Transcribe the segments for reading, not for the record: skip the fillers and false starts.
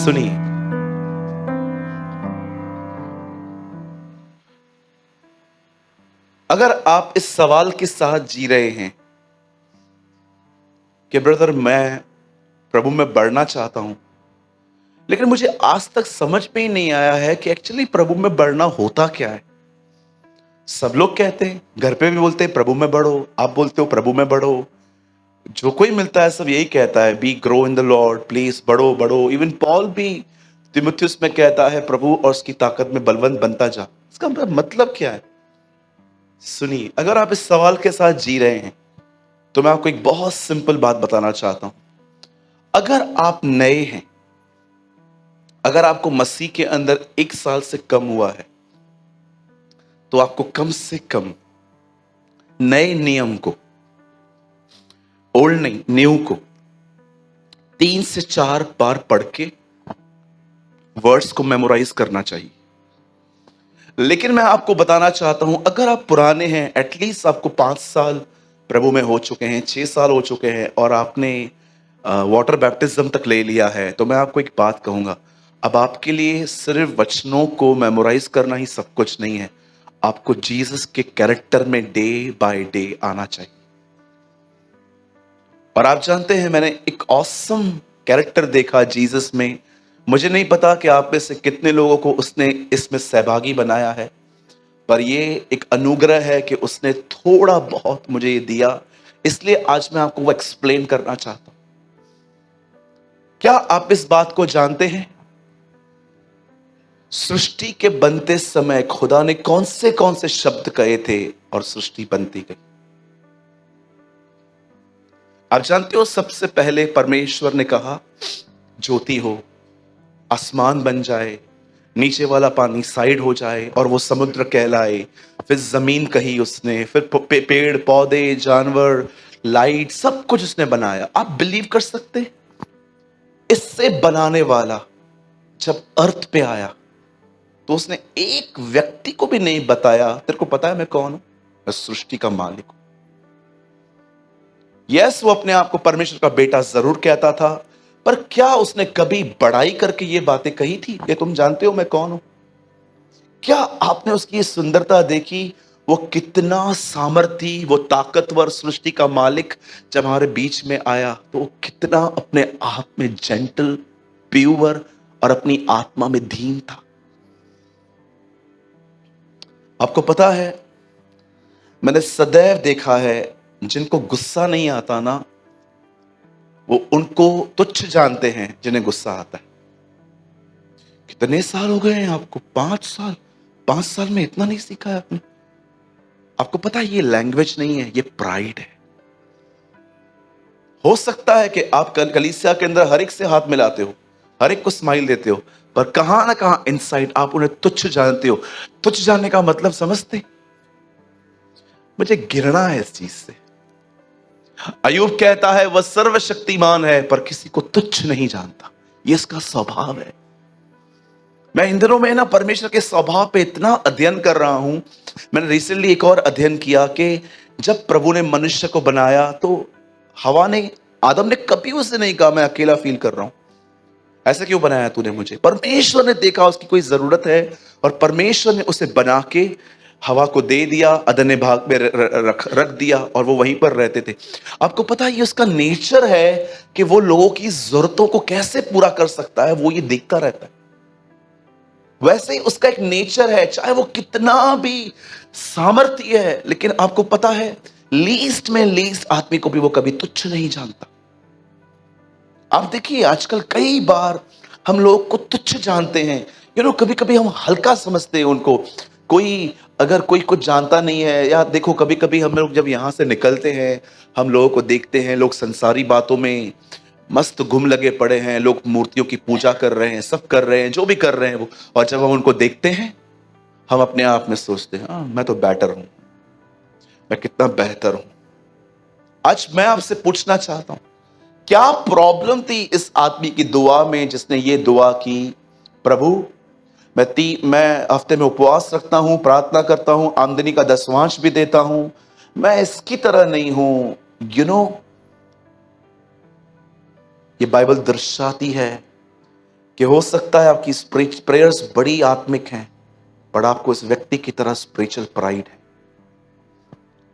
सुनिए, अगर आप इस सवाल के साथ जी रहे हैं कि ब्रदर मैं प्रभु में बढ़ना चाहता हूं, लेकिन मुझे आज तक समझ में ही नहीं आया है कि एक्चुअली प्रभु में बढ़ना होता क्या है। सब लोग कहते हैं, घर पे भी बोलते हैं प्रभु में बढ़ो, आप बोलते हो प्रभु में बढ़ो, जो कोई मिलता है सब यही कहता है, B grow in the Lord, please बढ़ो बढ़ो। इवन पॉल भी तिमुथियुस में कहता है प्रभु और उसकी ताकत में बलवंत बनता जा। इसका मतलब क्या है? सुनिए, अगर आप इस सवाल के साथ जी रहे हैं तो मैं आपको एक बहुत सिंपल बात बताना चाहता हूं। अगर आप नए हैं, अगर आपको मसीह के अंदर 1 साल से कम हुआ है, तो आपको कम से कम नए नियम को, ओल्ड नहीं न्यू को 3 से 4 बार पढ़ के वर्ड्स को मेमोराइज करना चाहिए। लेकिन मैं आपको बताना चाहता हूं, अगर आप पुराने हैं, एटलीस्ट आपको 5 साल प्रभु में हो चुके हैं, 6 साल हो चुके हैं और आपने वाटर बैप्टिज्म तक ले लिया है, तो मैं आपको एक बात कहूंगा, अब आपके लिए सिर्फ वचनों को मेमोराइज करना ही सब कुछ नहीं है, आपको जीसस के कैरेक्टर में डे बाय डे आना चाहिए। और आप जानते हैं, मैंने एक ऑसम कैरेक्टर देखा जीसस में। मुझे नहीं पता कि आप में से कितने लोगों को उसने इसमें सहभागी बनाया है, पर ये एक अनुग्रह है कि उसने थोड़ा बहुत मुझे ये दिया, इसलिए आज मैं आपको वो एक्सप्लेन करना चाहता हूं। क्या आप इस बात को जानते हैं, सृष्टि के बनते समय खुदा ने कौन से शब्द कहे थे और सृष्टि बनती गई? आप जानते हो, सबसे पहले परमेश्वर ने कहा ज्योति हो, आसमान बन जाए, नीचे वाला पानी साइड हो जाए और वो समुद्र कहलाए। फिर जमीन कही उसने, फिर पेड़ पौधे, जानवर, लाइट, सब कुछ उसने बनाया। आप बिलीव कर सकते हैं, इससे बनाने वाला जब अर्थ पे आया तो उसने एक व्यक्ति को भी नहीं बताया, तेरे को पता है मैं कौन हूं? मैं सृष्टि का मालिक हूं। यस, वो अपने आप को परमेश्वर का बेटा जरूर कहता था, पर क्या उसने कभी बड़ाई करके ये बातें कही थी कि तुम जानते हो मैं कौन हूं? क्या आपने उसकी सुंदरता देखी? वो कितना सामर्थी, वो ताकतवर सृष्टि का मालिक जब हमारे बीच में आया तो वो कितना अपने आप में जेंटल, प्योर और अपनी आत्मा में दीन था। आपको पता है, मैंने सदैव देखा है, जिनको गुस्सा नहीं आता ना, वो उनको तुच्छ जानते हैं जिन्हें गुस्सा आता है। कितने साल हो गए हैं आपको? 5 साल। 5 साल में इतना नहीं सीखा है आपने? आपको पता है, ये लैंग्वेज नहीं है, ये प्राइड है। हो सकता है कि आप कलीसिया के अंदर हर एक से हाथ मिलाते हो, हर एक को स्माइल देते हो, पर कहां ना कहां इनसाइड आप उन्हें तुच्छ जानते हो। तुच्छ जानने का मतलब समझते? मुझे घृणा है इस चीज से। अय्यूब कहता है वह सर्वशक्तिमान है पर किसी को तुच्छ नहीं जानता, ये इसका स्वभाव है। मैं इन दिनों में ना परमेश्वर के स्वभाव पे इतना अध्ययन कर रहा हूं। मैंने रिसेंटली एक और अध्ययन किया कि जब प्रभु ने मनुष्य को बनाया तो आदम ने कभी उसे नहीं कहा मैं अकेला फील कर रहा हूं, ऐसा क्यों बनाया तूने मुझे? परमेश्वर ने देखा उसकी कोई जरूरत है और परमेश्वर ने उसे बना के हवा को दे दिया, अदन्य भाग में रख दिया और वो वहीं पर रहते थे। आपको पता है, ये उसका नेचर है कि वो लोगों की जरूरतों को कैसे पूरा कर सकता है, वो ये देखता रहता है। वैसे ही उसका एक नेचर है, चाहे वो कितना भी सामर्थ्य है, लेकिन आपको पता है लीस्ट में लीस्ट आदमी को भी वो कभी तुच्छ नहीं जानता। आप देखिए, आजकल कई बार हम लोग को तुच्छ जानते हैं, कभी कभी हम हल्का समझते हैं उनको। अगर कोई कुछ जानता नहीं है, या देखो कभी कभी हम लोग जब यहां से निकलते हैं, हम लोगों को देखते हैं, लोग संसारी बातों में मस्त गुम लगे पड़े हैं, लोग मूर्तियों की पूजा कर रहे हैं, सब कर रहे हैं, जो भी कर रहे हैं वो, और जब हम उनको देखते हैं हम अपने आप में सोचते हैं मैं तो बेटर हूं, मैं कितना बेहतर हूं। आज मैं आपसे पूछना चाहता हूं, क्या प्रॉब्लम थी इस आदमी की दुआ में जिसने ये दुआ की, प्रभु मैं हफ्ते में उपवास रखता हूं, प्रार्थना करता हूं, आमदनी का 10वांश भी देता हूं, मैं इसकी तरह नहीं हूं। ये बाइबल दर्शाती है कि हो सकता है आपकी प्रेयर्स बड़ी आत्मिक हैं, पर आपको इस व्यक्ति की तरह स्पिरिचुअल प्राइड है।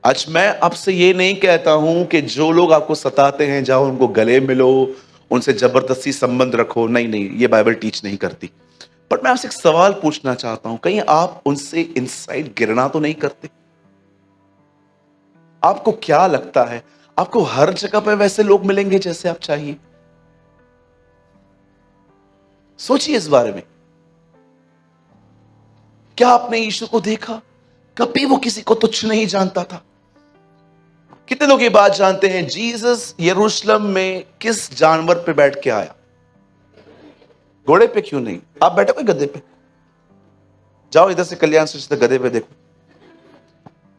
आज मैं आपसे ये नहीं कहता हूं कि जो लोग आपको सताते हैं जाओ उनको गले मिलो, उनसे जबरदस्ती संबंध रखो, नहीं नहीं, ये बाइबल टीच नहीं करती। पर मैं आपसे एक सवाल पूछना चाहता हूं, कहीं आप उनसे इनसाइड गिरना तो नहीं करते? आपको क्या लगता है आपको हर जगह पे वैसे लोग मिलेंगे जैसे आप चाहिए? सोचिए इस बारे में। क्या आपने यीशु को देखा? कभी वो किसी को तुच्छ नहीं जानता था। कितने लोग ये बात जानते हैं जीसस यरूशलेम में किस जानवर पे बैठ के आया? घोड़े पे क्यों नहीं? आप बैठे कोई गधे पे? जाओ इधर से कल्याण से गधे पे देखो,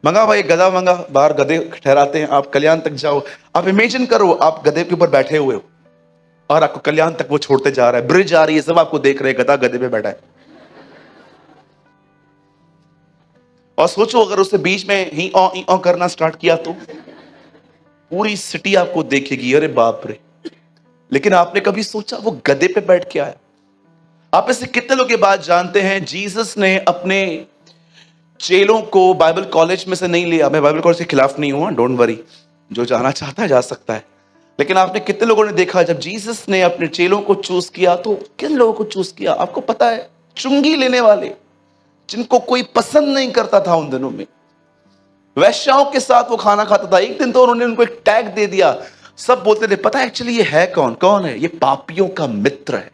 मंगा भाई गधा मंगा, बाहर गधे ठहराते हैं, आप कल्याण तक जाओ। आप इमेजिन करो आप गधे के ऊपर बैठे हुए हो और आपको कल्याण तक वो छोड़ते जा रहा है, ब्रिज आ रही है, सब आपको देख रहे हैं, गधा गधे पे बैठा है। और सोचो अगर उसने बीच में ही ऑ करना स्टार्ट किया तो पूरी सिटी आपको देखेगी, अरे बाप रे। लेकिन आपने कभी सोचा वो गधे पे बैठ के आया? आप में से कितने लोग ये बात जानते हैं जीसस ने अपने चेलों को बाइबल कॉलेज में से नहीं लिया? मैं बाइबल कॉलेज के खिलाफ नहीं हूं, डोंट वरी, जो जाना चाहता है जा सकता है। लेकिन आपने कितने लोगों ने देखा जब जीसस ने अपने चेलों को चूज किया तो किन लोगों को चूज किया? आपको पता है, चुंगी लेने वाले, जिनको कोई पसंद नहीं करता था उन दिनों में, वैश्याओं के साथ वो खाना खाता था। एक दिन तो उन्होंने उनको एक टैग दे दिया, सब बोलते थे पता है एक्चुअली ये है कौन? कौन है ये? पापियों का मित्र है।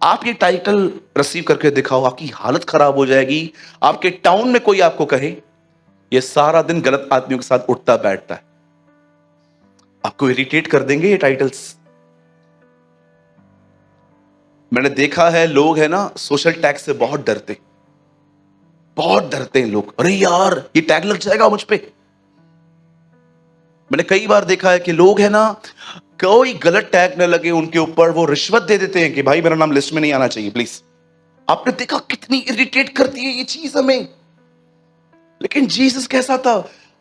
आप ये टाइटल रिसीव करके दिखाओ, आपकी हालत खराब हो जाएगी। आपके टाउन में कोई आपको कहे ये सारा दिन गलत आदमियों के साथ उठता बैठता है, आपको इरिटेट कर देंगे ये टाइटल्स। मैंने देखा है लोग है ना सोशल टैग से बहुत डरते, बहुत डरते हैं लोग। अरे यार ये टैग लग जाएगा मुझ पे। मैंने कई बार देखा है कि लोग है ना कोई गलत टैग न लगे उनके ऊपर, वो रिश्वत दे देते हैं कि भाई मेरा नाम लिस्ट में नहीं आना चाहिए प्लीज। आपने देखा कितनी इरिटेट करती है ये चीज हमें। लेकिन जीसस कैसा था?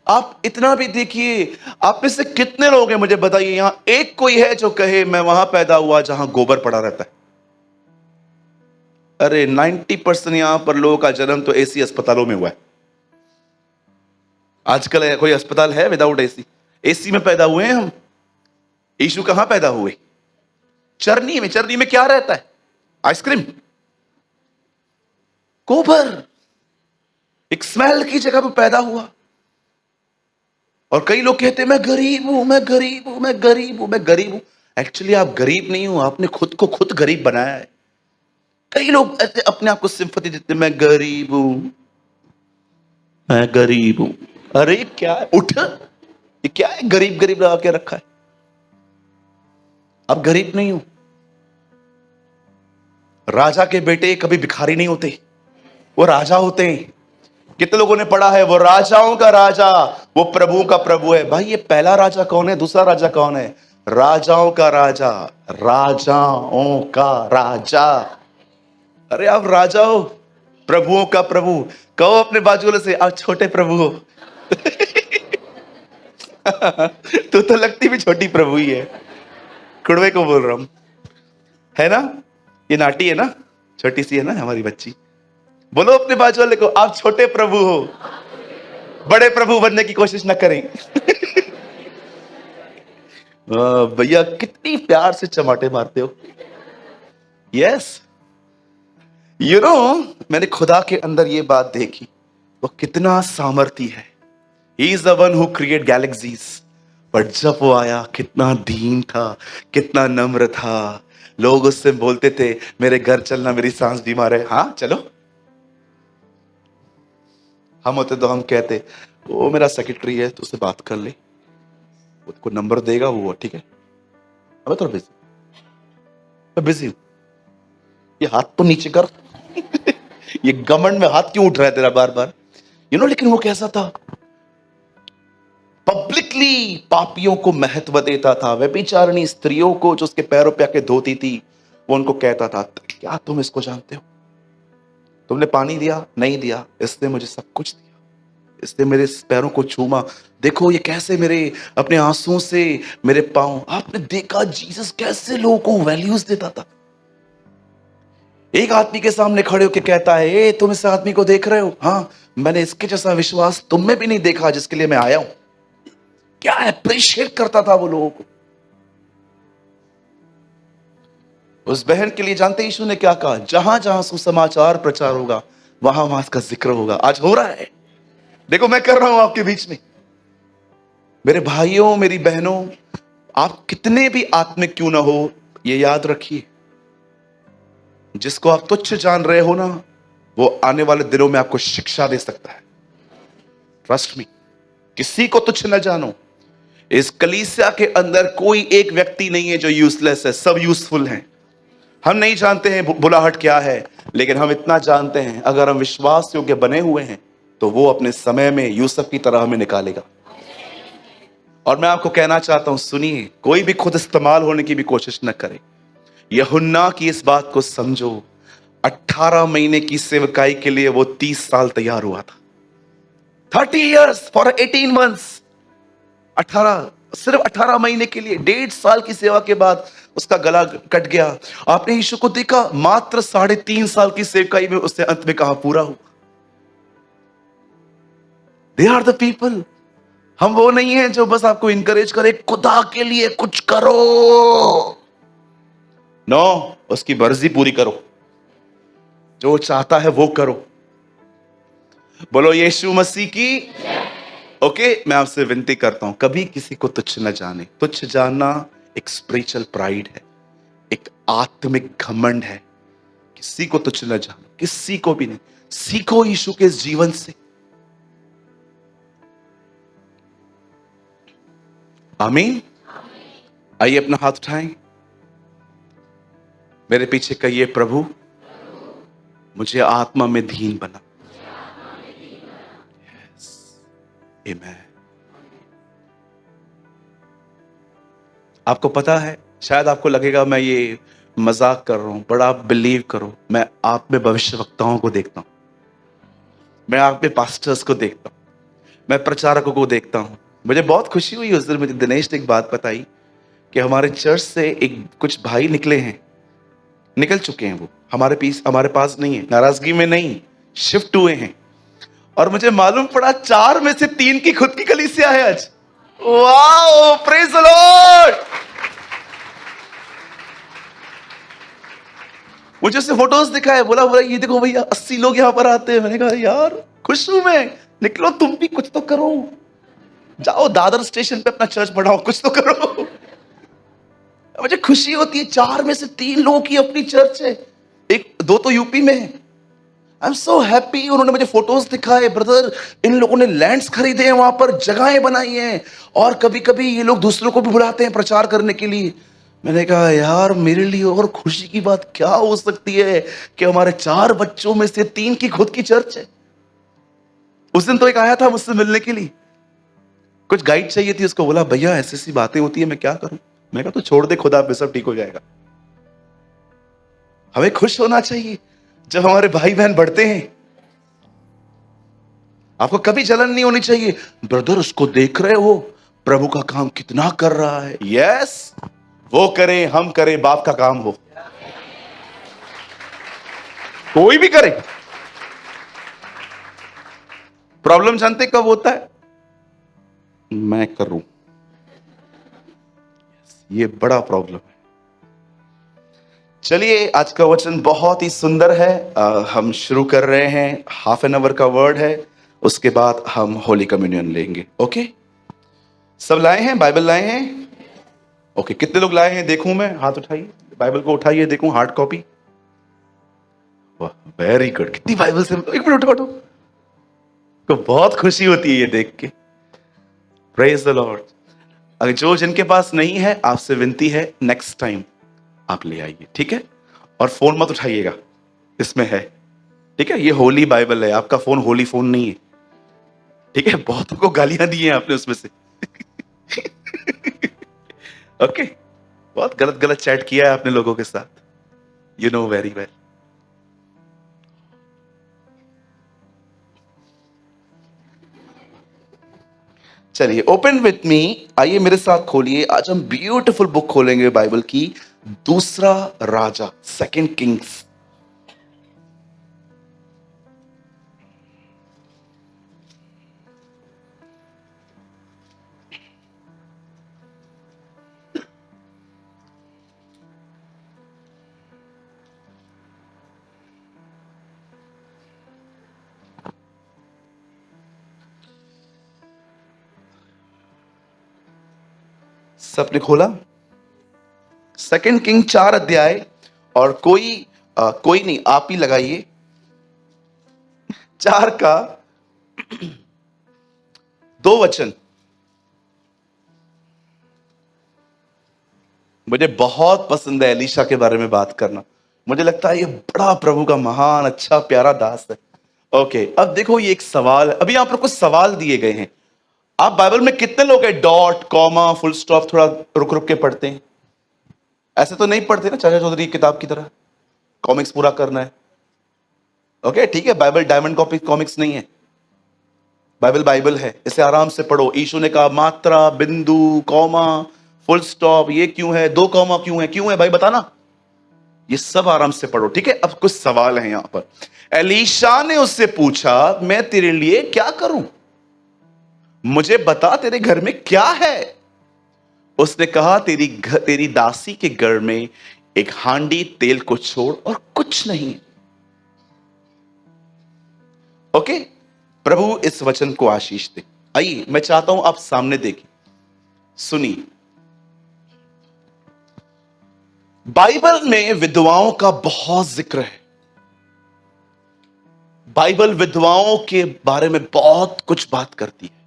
आप इतना भी देखिए, आप में से कितने लोग हैं मुझे बताइए यहां एक कोई है जो कहे मैं वहां पैदा हुआ जहां गोबर पड़ा रहता है? अरे 90% यहां पर लोगों का जन्म तो एसी अस्पतालों में हुआ है। आजकल कोई अस्पताल है विदाउट एसी? एसी में पैदा हुए हैं हम। यीशु कहां पैदा हुए? चरनी में। चरनी में क्या रहता है? आइसक्रीम, गोबर, एक स्मेल की जगह पर पैदा हुआ। और कई लोग कहते हैं मैं गरीब हूं, मैं गरीब हूं, मैं गरीब हूं, मैं गरीब हूं। एक्चुअली आप गरीब नहीं हो, आपने खुद को खुद गरीब बनाया है। कई लोग अपने आप को सिंपैथी देते, मैं गरीब हूं, मैं गरीब हूं। अरे क्या है? उठ, ये क्या है गरीब गरीब लगा के रखा है? अब गरीब नहीं हूं। राजा के बेटे कभी भिखारी नहीं होते, वो राजा होते हैं। कितने लोगों ने पढ़ा है वो राजाओं का राजा, वो प्रभु का प्रभु है। भाई ये पहला राजा कौन है? दूसरा राजा कौन है? राजाओं का राजा, राजाओं का राजा। अरे आप राजा हो, प्रभुओं का प्रभु। कहो अपने बाजू वाले से आप छोटे प्रभु हो। तो लगती भी छोटी प्रभु ही है। कुड़वे को बोल रहा हूं, है ना? ये नाटी है ना, छोटी सी है ना हमारी बच्ची। बोलो अपने बाजू वाले को आप छोटे प्रभु हो, बड़े प्रभु बनने की कोशिश न करें। भैया कितनी प्यार से चमाटे मारते हो। यस, यू नो मैंने खुदा के अंदर ये बात देखी, वो कितना सामर्थी है। He is the one who create galaxies. पर जब वो आया कितना दीन था, कितना नम्र था। लोग उससे बोलते थे मेरे घर चलना, मेरी सांस बीमार है। हाँ चलो। हम होते तो हम कहते वो मेरा सेक्रेटरी है तो उससे बात कर ले, उसको नंबर देगा वो, ठीक है। अब थोड़ा बिजी, मैं बिजी हूं। ये हाथ तो नीचे कर। ये घमंड में हाथ क्यों उठ रहा है तेरा बार बार? यू नो, लेकिन वो कैसा था? पब्लिकली पापियों को महत्व देता था। व्यभिचारिणी स्त्रियों को जो उसके पैरों पे आके धोती थी, वो उनको कहता था क्या तुम इसको जानते हो? तुमने पानी दिया नहीं दिया, इसने मुझे सब कुछ दिया, इसने मेरे पैरों को छूमा, देखो ये कैसे मेरे अपने आंसुओं से मेरे पांव। आपने देखा जीसस कैसे लोगों को वैल्यूज देता था। एक आदमी के सामने खड़े होकर कहता है, ए तुम इस आदमी को देख रहे हो? हाँ, मैंने इसके जैसा विश्वास तुम में भी नहीं देखा जिसके लिए मैं आया हूं। क्या अप्रिशिएट करता था वो लोगों को। उस बहन के लिए जानते यीशु ने क्या कहा? जहां जहां सुसमाचार प्रचार होगा वहां वहां इसका जिक्र होगा। आज हो रहा है, देखो मैं कर रहा हूं आपके बीच में। मेरे भाइयों, मेरी बहनों, आप कितने भी आत्मिक क्यों ना हो, ये याद रखिए, जिसको आप तुच्छ जान रहे हो ना, वो आने वाले दिनों में आपको शिक्षा दे सकता है। ट्रस्ट मी, किसी को तुच्छ न जानो। इस कलीसिया के अंदर कोई एक व्यक्ति नहीं है जो यूजलेस है, सब यूजफुल हैं। हम नहीं जानते हैं बुलाहट क्या है, लेकिन हम इतना जानते हैं, अगर हम विश्वास योग्य बने हुए हैं तो वो अपने समय में यूसुफ की तरह हमें निकालेगा। और मैं आपको कहना चाहता हूं, सुनिए, कोई भी खुद इस्तेमाल होने की भी कोशिश न करे। यूहन्ना की इस बात को समझो, 18 महीने की सेवकाई के लिए वो 30 साल तैयार हुआ था। 30 years for 18 months। 18, सिर्फ 18 महीने के लिए, 1.5 साल की सेवा के बाद उसका गला कट गया। आपने यीशु को देखा, मात्र 3.5 साल की सेवकाई में उसने अंत में कहा पूरा हुआ। They are the people. हम वो नहीं है जो बस आपको इंकरेज करे, खुदा के लिए कुछ करो। नो, उसकी मर्जी पूरी करो, जो चाहता है वो करो। बोलो यीशु मसीह की। ओके, मैं आपसे विनती करता हूं, कभी किसी को तुच्छ न जाने। तुच्छ जानना एक स्पिरिचुअल प्राइड है, एक आत्मिक घमंड है। किसी को तुच्छ न जानो, किसी को भी नहीं। सीखो यीशु के इस जीवन से। आमीन। आइए अपना हाथ उठाएं, मेरे पीछे कहिए, प्रभु मुझे आत्मा में दीन बना। आमीन। आपको पता है, शायद आपको लगेगा मैं ये मजाक कर रहा हूं, बड़ा आप बिलीव करो, मैं आप में भविष्यवक्ताओं को देखता हूं, मैं आप में पास्टर्स को देखता हूं, मैं प्रचारकों को देखता हूं। मुझे बहुत खुशी हुई उस दिन मुझे दिनेश ने एक बात बताई कि हमारे चर्च से एक कुछ भाई निकले हैं, निकल चुके हैं, वो हमारे पास नहीं है, नाराजगी में नहीं, शिफ्ट हुए हैं। और मुझे मालूम पड़ा 4 में से 3 की खुद की कलीसिया है आज। Wow, praise the Lord. मुझे उससे फोटोज दिखाए, बोला ये देखो भैया 80 लोग यहां पर आते हैं। मैंने कहा यार खुश हूं मैं, निकलो तुम भी कुछ तो करो, जाओ दादर स्टेशन पे अपना चर्च बढ़ाओ, कुछ तो करो। मुझे खुशी होती है, 4 में से 3 लोगों की अपनी चर्च है, 2 तो यूपी में है। I am so happy. उन्होंने मुझे फोटोज दिखाए, ब्रदर इन लोगों ने लैंड्स खरीदे हैं, वहां पर जगहें बनाई हैं, और कभी कभी ये लोग दूसरों को भी बुलाते हैं प्रचार करने के लिए। मैंने कहा यार मेरे लिए और खुशी की बात क्या हो सकती है कि हमारे 4 बच्चों में से 3 की खुद की चर्च है। उस दिन तो एक आया था मुझसे मिलने के लिए, कुछ गाइड चाहिए थी, उसको बोला भैया ऐसी ऐसी बातें होती है, मैं क्या करूं। मैं कहा तो छोड़ दे, खुदा पे सब ठीक हो जाएगा। हमें खुश होना चाहिए जब हमारे भाई बहन बढ़ते हैं। आपको कभी जलन नहीं होनी चाहिए, ब्रदर उसको देख रहे हो, प्रभु का काम कितना कर रहा है। यस, वो करें हम करें, बाप का काम हो, कोई भी करे। प्रॉब्लम जानते कब होता है? मैं करूं, ये बड़ा प्रॉब्लम है। चलिए, आज का वचन बहुत ही सुंदर है। हम शुरू कर रहे हैं, हाफ एन आवर का वर्ड है, उसके बाद हम होली कम्युनियन लेंगे। ओके, सब लाए हैं, बाइबल लाए हैं? ओके, कितने लोग लाए हैं देखूं मैं, हाथ उठाइए, बाइबल को उठाइए, देखूं हार्ड कॉपी। वाह, वेरी गुड। कितनी बाइबल से, एक मिनट उठो, को बहुत खुशी होती है ये देख के। Praise the Lord. अगर जो जिनके पास नहीं है, आपसे विनती है नेक्स्ट टाइम आप ले आइए, ठीक है? और फोन मत उठाइएगा, इसमें है, ठीक है? ये होली बाइबल है, आपका फोन होली फोन नहीं है, ठीक है? बहुतों को गालियां दी हैं आपने उसमें से। ओके, बहुत गलत गलत चैट किया है आपने लोगों के साथ, यू नो वेरी वेल। चलिए, ओपन विथ मी, आइए मेरे साथ खोलिए। आज हम ब्यूटीफुल बुक खोलेंगे बाइबल की, दूसरा राजा, सेकंड किंग्स। सबने खोला? सेकंड किंग 4 अध्याय, और कोई नहीं, आप ही लगाइए 4 का 2 वचन। मुझे बहुत पसंद है एलीशा के बारे में बात करना। मुझे लगता है ये बड़ा प्रभु का महान अच्छा प्यारा दास है। ओके, अब देखो ये एक सवाल है। अभी आप लोग को सवाल दिए गए हैं। आप बाइबल में कितने लोग हैं डॉट कॉमा फुल स्टॉप थोड़ा रुक रुक के पढ़ते हैं? ऐसे तो नहीं पढ़ते ना चाचा चौधरी की किताब की तरह, कॉमिक्स पूरा करना है। ओके ठीक है, बाइबल डायमंड कॉपी कॉमिक्स नहीं है, बाइबल बाइबल है, इसे आराम से पढ़ो। यीशु ने कहा मात्रा, बिंदु, कॉमा, फुल स्टॉप, ये क्यों है, 2 कॉमा क्यों है भाई बताना, ये सब आराम से पढ़ो। ठीक है, अब कुछ सवाल है यहां पर। एलीशा ने उससे पूछा मैं तेरे लिए क्या करूं, मुझे बता तेरे घर में क्या है। उसने कहा तेरी दासी के घर में एक हांडी तेल को छोड़ और कुछ नहीं। ओके, प्रभु इस वचन को आशीष दे। आइए मैं चाहता हूं आप सामने देखिए, सुनिए। बाइबल में विधवाओं का बहुत जिक्र है। बाइबल विधवाओं के बारे में बहुत कुछ बात करती है।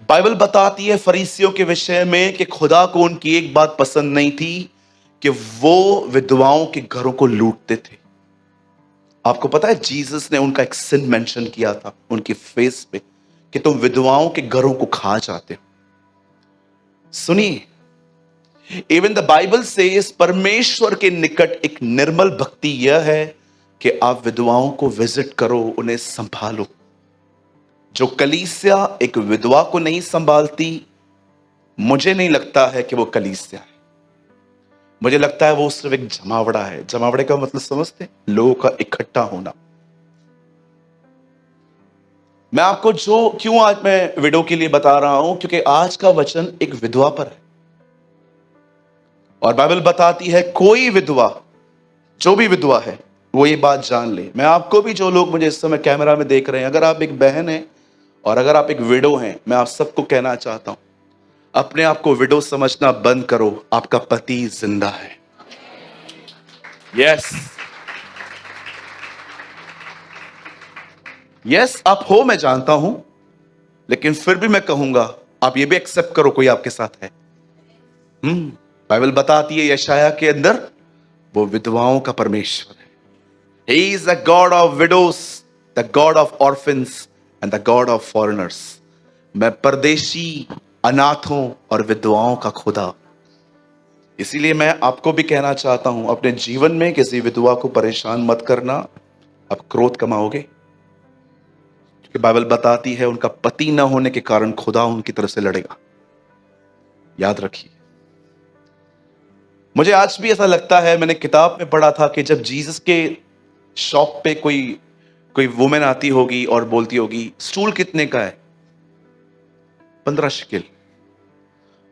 बाइबल बताती है फरीसियों के विषय में कि खुदा को उनकी एक बात पसंद नहीं थी कि वो विधवाओं के घरों को लूटते थे। आपको पता है जीसस ने उनका एक सिन मेंशन किया था उनके फेस पे कि तुम विधवाओं के घरों को खा जाते हो। सुनिए, इवन द बाइबल से इस परमेश्वर के निकट एक निर्मल भक्ति यह है कि आप विधवाओं को विजिट करो, उन्हें संभालो। जो कलीसिया एक विधवा को नहीं संभालती, मुझे नहीं लगता है कि वो कलीसिया है। मुझे लगता है वो सिर्फ एक जमावड़ा है। जमावड़े का मतलब समझते हैं? लोगों का इकट्ठा होना। मैं आपको क्यों आज मैं विडो के लिए बता रहा हूं, क्योंकि आज का वचन एक विधवा पर है और बाइबल बताती है कोई विधवा, जो भी विधवा है वो ये बात जान ले। मैं आपको भी, जो लोग मुझे इस समय कैमरा में देख रहे हैं, अगर आप एक बहन हैं और अगर आप एक विडो हैं, मैं आप सबको कहना चाहता हूं अपने आप को विडो समझना बंद करो। आपका पति जिंदा है। यस यस, आप हो मैं जानता हूं, लेकिन फिर भी मैं कहूंगा आप ये भी एक्सेप्ट करो कोई आपके साथ है। बाइबल बताती है यशाया के अंदर वो विधवाओं का परमेश्वर है। He is the God of widows, the God of orphans and the God of foreigners. मैं परदेशी, अनाथों और विधवाओं का खुदा। इसीलिए मैं आपको भी कहना चाहता हूं अपने जीवन में किसी विधवा को परेशान मत करना, आप क्रोध कमाओगे। क्योंकि बाइबल बताती है उनका पति न होने के कारण खुदा उनकी तरफ से लड़ेगा। याद रखिए। मुझे आज भी ऐसा लगता है, मैंने किताब में पढ़ा था कि जब जीसस के शॉप पे कोई वुमेन आती होगी और बोलती होगी स्टूल कितने का है, 15 शिकिल।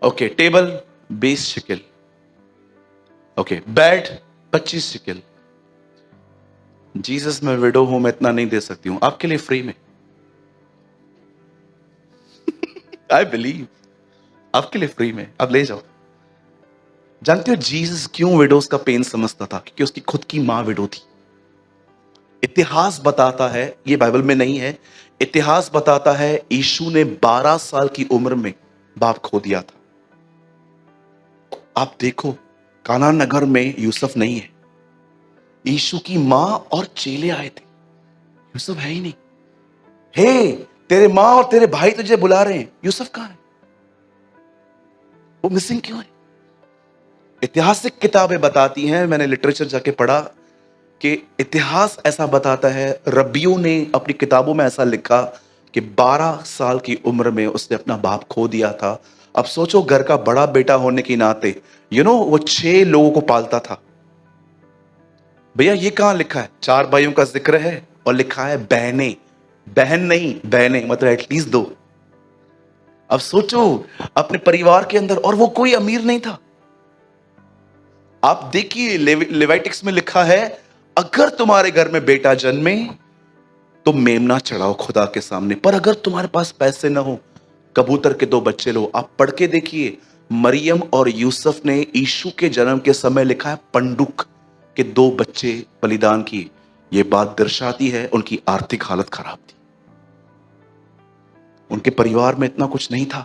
ओके, टेबल 20 शिकिल। ओके, बेड 25 शिकिल। जीसस, मैं विडो हूं, मैं इतना नहीं दे सकती हूं, आपके लिए फ्री में। आई बिलीव, आपके लिए फ्री में, आप ले जाओ। जानते हो जीसस क्यों विडोज का पेन समझता था? क्योंकि उसकी खुद की मां विडो थी। इतिहास बताता है, ये बाइबल में नहीं है, इतिहास बताता है यीशु ने 12 साल की उम्र में बाप खो दिया था। आप देखो, काना नगर में यूसुफ नहीं है, यीशु की मां और चेले आए थे, यूसुफ है ही नहीं। हे, तेरे मां और तेरे भाई तुझे बुला रहे हैं, यूसुफ कहां है? वो मिसिंग क्यों है? ऐतिहासिक किताबें बताती हैं, मैंने लिटरेचर जाके पढ़ा कि इतिहास ऐसा बताता है, रब्बियों ने अपनी किताबों में ऐसा लिखा कि 12 साल की उम्र में उसने अपना बाप खो दिया था। अब सोचो, घर का बड़ा बेटा होने के नाते वो 6 लोगों को पालता था। भैया ये कहां लिखा है? 4 भाइयों का जिक्र है और लिखा है बहनें, बहन नहीं बहनें, मतलब एटलीस्ट 2। अब सोचो अपने परिवार के अंदर, और वो कोई अमीर नहीं था। आप देखिए लेविटिक्स में लिखा है अगर तुम्हारे घर में बेटा जन्मे तो मेमना चढ़ाओ खुदा के सामने, पर अगर तुम्हारे पास पैसे ना हो कबूतर के 2 बच्चे लो। आप पढ़ के देखिए मरियम और यूसुफ ने यीशु के जन्म के समय लिखा है पंडुक के 2 बच्चे बलिदान किए। यह बात दर्शाती है उनकी आर्थिक हालत खराब थी, उनके परिवार में इतना कुछ नहीं था।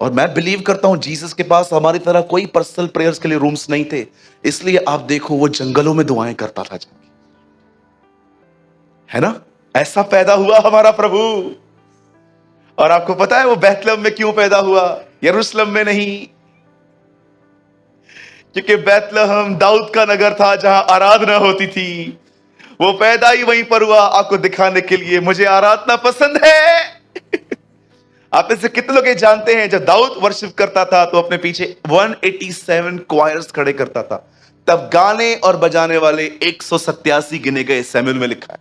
और मैं बिलीव करता हूं जीसस के पास हमारी तरह कोई पर्सनल प्रेयर्स के लिए रूम्स नहीं थे, इसलिए आप देखो वो जंगलों में दुआएं करता था जाके, है ना। ऐसा पैदा हुआ हमारा प्रभु। और आपको पता है वो बैतलहम में क्यों पैदा हुआ, यरूशलेम में नहीं? क्योंकि बैतलहम दाऊद का नगर था जहां आराधना होती थी। वो पैदा ही वहीं पर हुआ, आपको दिखाने के लिए मुझे आराधना पसंद है। आप में से कितने लोग ये जानते हैं जब दाऊद वर्शिप करता था तो अपने पीछे 187 क्वायर्स खड़े करता था, तब गाने और बजाने वाले 187 गिने गए, सैमुएल में लिखा है।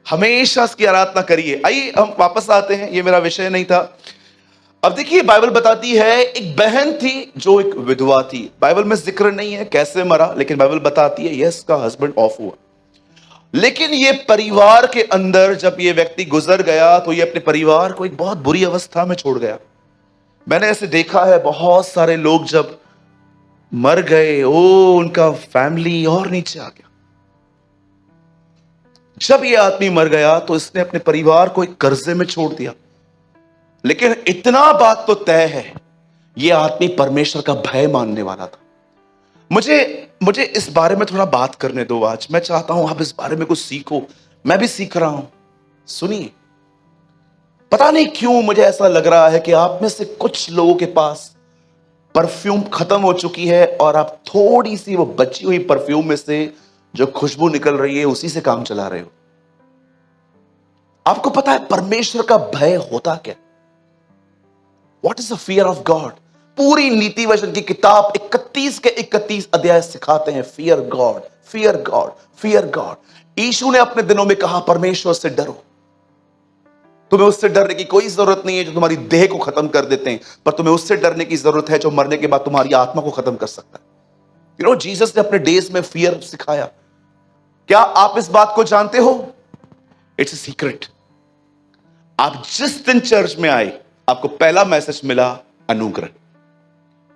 हमेशा इसकी आराधना करिए। आइए हम वापस आते हैं, ये मेरा विषय नहीं था। अब देखिए बाइबल बताती है एक बहन थी जो एक विधवा थी। बाइबल में जिक्र नहीं है कैसे मरा, लेकिन बाइबल बताती है यस का हस्बैंड ऑफ हुआ। लेकिन ये परिवार के अंदर जब ये व्यक्ति गुजर गया तो ये अपने परिवार को एक बहुत बुरी अवस्था में छोड़ गया। मैंने ऐसे देखा है बहुत सारे लोग जब मर गए, उनका फैमिली और नीचे आ गया। जब ये आदमी मर गया तो इसने अपने परिवार को एक कर्जे में छोड़ दिया। लेकिन इतना बात तो तय है, ये आदमी परमेश्वर का भय मानने वाला था। मुझे इस बारे में थोड़ा बात करने दो आज। मैं चाहता हूं आप इस बारे में कुछ सीखो, मैं भी सीख रहा हूं। सुनिए, पता नहीं क्यों मुझे ऐसा लग रहा है कि आप में से कुछ लोगों के पास परफ्यूम खत्म हो चुकी है और आप थोड़ी सी वो बची हुई परफ्यूम में से जो खुशबू निकल रही है उसी से काम चला रहे हो। आपको पता है परमेश्वर का भय होता क्या? What is the fear of God? पूरी नीति वचन की किताब 31 के 31 अध्याय सिखाते हैं fear God, fear God, fear God. यीशु ने अपने दिनों में कहा परमेश्वर से डरो। तुम्हें उससे डरने की कोई जरूरत नहीं है जो तुम्हारी देह को खत्म कर देते हैं, पर तुम्हें उससे डरने की जरूरत है जो मरने के बाद तुम्हारी आत्मा को खत्म कर सकता है। यू नो जीसस ने अपने डेज में फियर सिखाया। क्या आप इस बात को जानते हो? It's a secret. आप जिस दिन चर्च में आए आपको पहला मैसेज मिला अनुग्रह,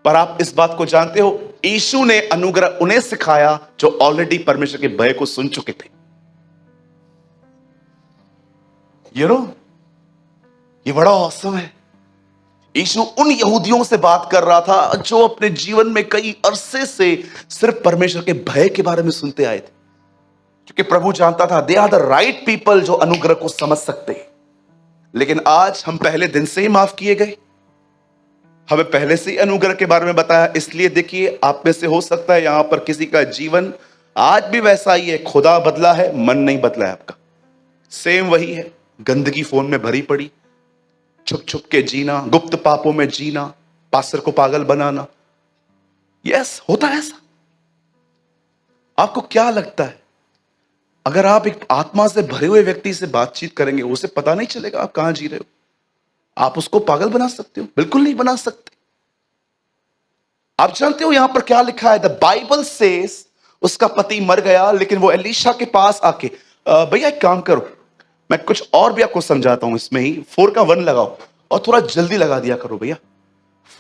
पर आप इस बात को जानते हो यीशु ने अनुग्रह उन्हें सिखाया जो ऑलरेडी परमेश्वर के भय को सुन चुके थे। यू नो ये बड़ा औसम है। यीशु उन यहूदियों से बात कर रहा था जो अपने जीवन में कई अरसे से सिर्फ परमेश्वर के भय के बारे में सुनते आए थे, क्योंकि प्रभु जानता था they are the right people जो अनुग्रह को समझ सकते हैं। लेकिन आज हम पहले दिन से ही माफ किए गए, हमें पहले से ही अनुग्रह के बारे में बताया। इसलिए देखिए आप में से हो सकता है यहां पर किसी का जीवन आज भी वैसा ही है, खुदा बदला है मन नहीं बदला है आपका, सेम वही है। गंदगी फोन में भरी पड़ी, छुप छुप के जीना, गुप्त पापों में जीना, पास्टर को पागल बनाना। यस होता है ऐसा। आपको क्या लगता है अगर आप एक आत्मा से भरे हुए व्यक्ति से बातचीत करेंगे उसे पता नहीं चलेगा आप कहां जी रहे हो? आप उसको पागल बना सकते हो? बिल्कुल नहीं बना सकते। आप जानते हो यहां पर क्या लिखा है? द बाइबल सेज उसका पति मर गया, लेकिन वो एलीशा के पास आके भैया एक काम करो, मैं कुछ और भी आपको समझाता हूं। इसमें ही 4 का 1 लगाओ और थोड़ा जल्दी लगा दिया करो भैया।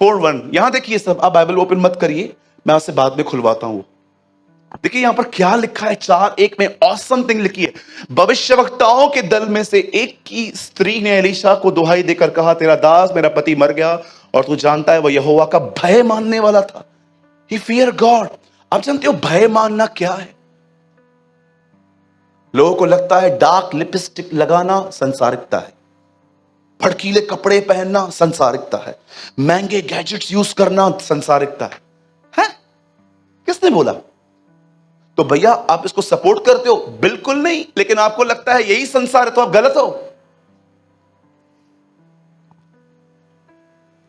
4:1 यहां देखिए सब, आप बाइबल ओपन मत करिए, मैं आपसे बाद में खुलवाता हूं। देखिए यहां पर क्या लिखा है, 4:1 में ऑसम थिंग लिखी है। भविष्यवक्ताओं के दल में से एक की स्त्री ने एलीशा को दुहाई देकर कहा तेरा दास मेरा पति मर गया और तू जानता है वह यहोवा का भय मानने वाला था। ही फियर गॉड। आप जानते हो भय मानना क्या है? लोगों को लगता है डार्क लिपस्टिक लगाना संसारिकता है, भड़कीले कपड़े पहनना संसारिकता है, महंगे गैजेट्स यूज करना संसारिकता है? किसने बोला? तो भैया आप इसको सपोर्ट करते हो? बिल्कुल नहीं। लेकिन आपको लगता है यही संसार है तो आप गलत हो।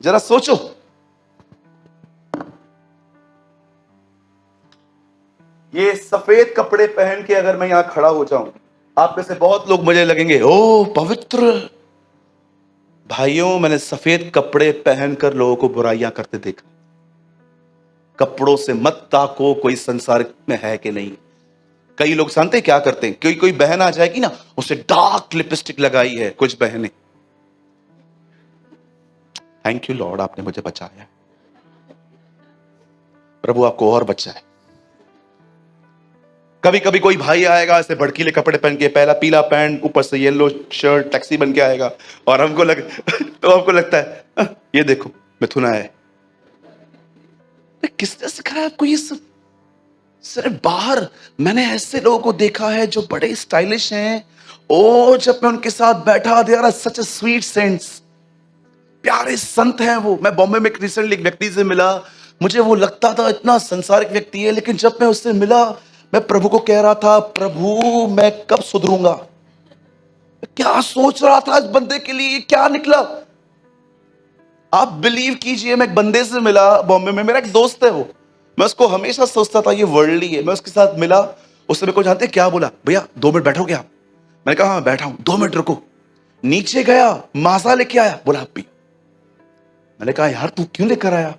जरा सोचो, ये सफेद कपड़े पहन के अगर मैं यहां खड़ा हो जाऊं, आप में से बहुत लोग मुझे लगेंगे ओ पवित्र। भाइयों मैंने सफेद कपड़े पहनकर लोगों को बुराइयां करते देखा। कपड़ों से मत ताको कोई संसार में है कि नहीं। कई लोग जानते क्या करते हैं, कोई बहन आ जाएगी ना, उसे डार्क लिपस्टिक लगाई है कुछ बहनें, थैंक यू लॉर्ड, आपने मुझे बचाया। प्रभु आपको और बचाए। कभी कभी कोई भाई आएगा ऐसे भड़कीले कपड़े पहन के, पहला पीला पैंट, ऊपर से येलो शर्ट, टैक्सी बन के आएगा, और हमको तो हमको लगता है ये देखो मिथुन आया है। किसने सिखाया आपको ये सब? सिर्फ बाहर मैंने ऐसे लोगों को देखा है जो बड़े स्टाइलिश हैं, ओ जब मैं उनके साथ बैठा, they are such a sweet saints, प्यारे संत हैं वो। मैं बॉम्बे में रिसेंटली एक व्यक्ति से मिला, मुझे वो लगता था इतना संसारिक व्यक्ति है, लेकिन जब मैं उससे मिला, मैं प्रभु को कह रहा था, प्रभु मैं कब सुधरूंगा? क्या सोच रहा था इस बंदे के लिए, क्या निकला? आप बिलीव कीजिए, मैं एक बंदे से मिला बॉम्बे में, मेरा एक दोस्त है वो, मैं उसको हमेशा सोचता था ये वर्ल्डली है। मैं उसके साथ मिला, उसने मेरे को जानते क्या बोला, भैया 2 मिनट बैठोगे आप? मैंने कहा हाँ बैठा हूं। 2 मिनट रुको। नीचे गया, माजा लेके आया, बोला आप पियो। मैंने कहा यार तू क्यों लेकर आया?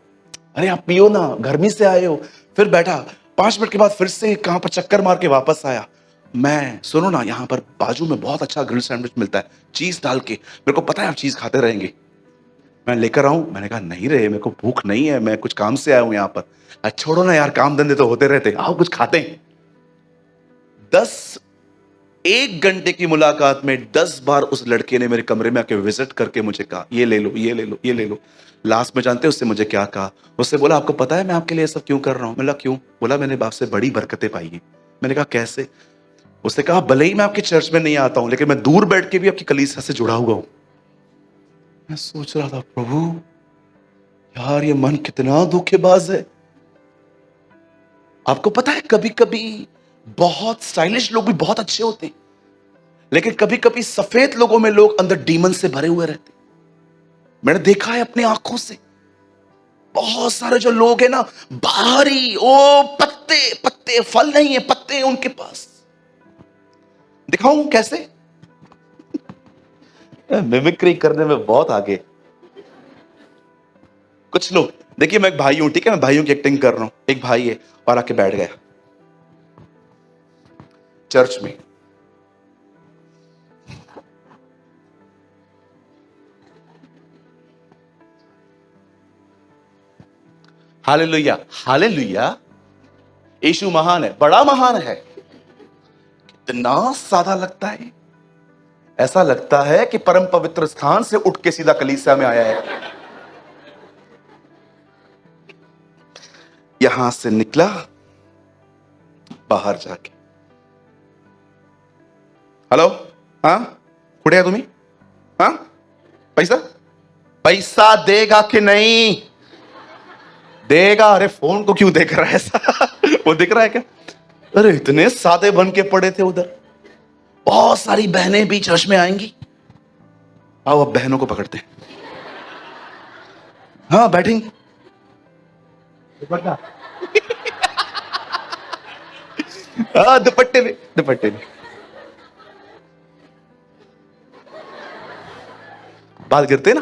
अरे आप पियो ना, गर्मी से आए हो। फिर बैठा, 5 मिनट के बाद फिर से कहां पर चक्कर मार के वापस आया। मैं सुनो ना, यहाँ पर बाजू में बहुत अच्छा ग्रिल सैंडविच मिलता है, चीज डाल के, मेरे को पता है आप चीज खाते रहेंगे, मैं लेकर आऊं? मैंने कहा नहीं रे, मेरे को भूख नहीं है, मैं कुछ काम से आया हूं यहाँ पर। छोड़ो ना यार, काम धंधे तो होते रहते, आओ कुछ खाते हैं। 1 घंटे की मुलाकात में 10 बार उस लड़के ने मेरे कमरे में आके विजिट करके मुझे कहा ये ले लो, ये ले लो, ये ले लो। लास्ट में जानते उससे मुझे क्या कहा? उससे बोला आपको पता है मैं आपके लिए सब क्यों कर रहा हूं? मैंने क्यों? बोला मैंने बाप से बड़ी बरकतें पाई है। मैंने कहा कैसे? उसने कहा भले ही मैं आपके चर्च में नहीं आता हूं, लेकिन मैं दूर बैठ के भी आपकी कलीसिया से जुड़ा हुआ हूं। मैं सोच रहा था प्रभु यार ये मन कितना धोखेबाज है। आपको पता है कभी कभी बहुत स्टाइलिश लोग भी बहुत अच्छे होते हैं, लेकिन कभी कभी सफेद लोगों में लोग अंदर डीमन से भरे हुए रहते। मैंने देखा है अपनी आंखों से, बहुत सारे जो लोग हैं ना बाहरी, ओ पत्ते पत्ते, फल नहीं है, पत्ते हैं उनके पास। दिखाऊं कैसे? मिमिक्री करने में बहुत आगे कुछ लोग। देखिए मैं एक भाई हूं, ठीक है, मैं भाइयों की एक्टिंग कर रहा हूं। एक भाई है और आके बैठ गया चर्च में। हालेलुया, हालेलुया, यीशु महान है, बड़ा महान है। कितना सादा लगता है, ऐसा लगता है कि परम पवित्र स्थान से उठ के सीधा कलीसिया में आया है। यहां से निकला, बाहर जाके हेलो, हाँ कुठे है तुम्ही? हाँ पैसा, पैसा देगा कि नहीं देगा? अरे फोन को क्यों देख रहा है ऐसा? वो दिख रहा है क्या? अरे इतने सादे बन के पड़े थे उधर। बहुत सारी बहनें भी चर्च में आएंगी। आओ अब बहनों को पकड़ते हैं। हाँ बैठेंगे। हाँ दुपट्टे में, दुपट्टे में बाल गिरते ना।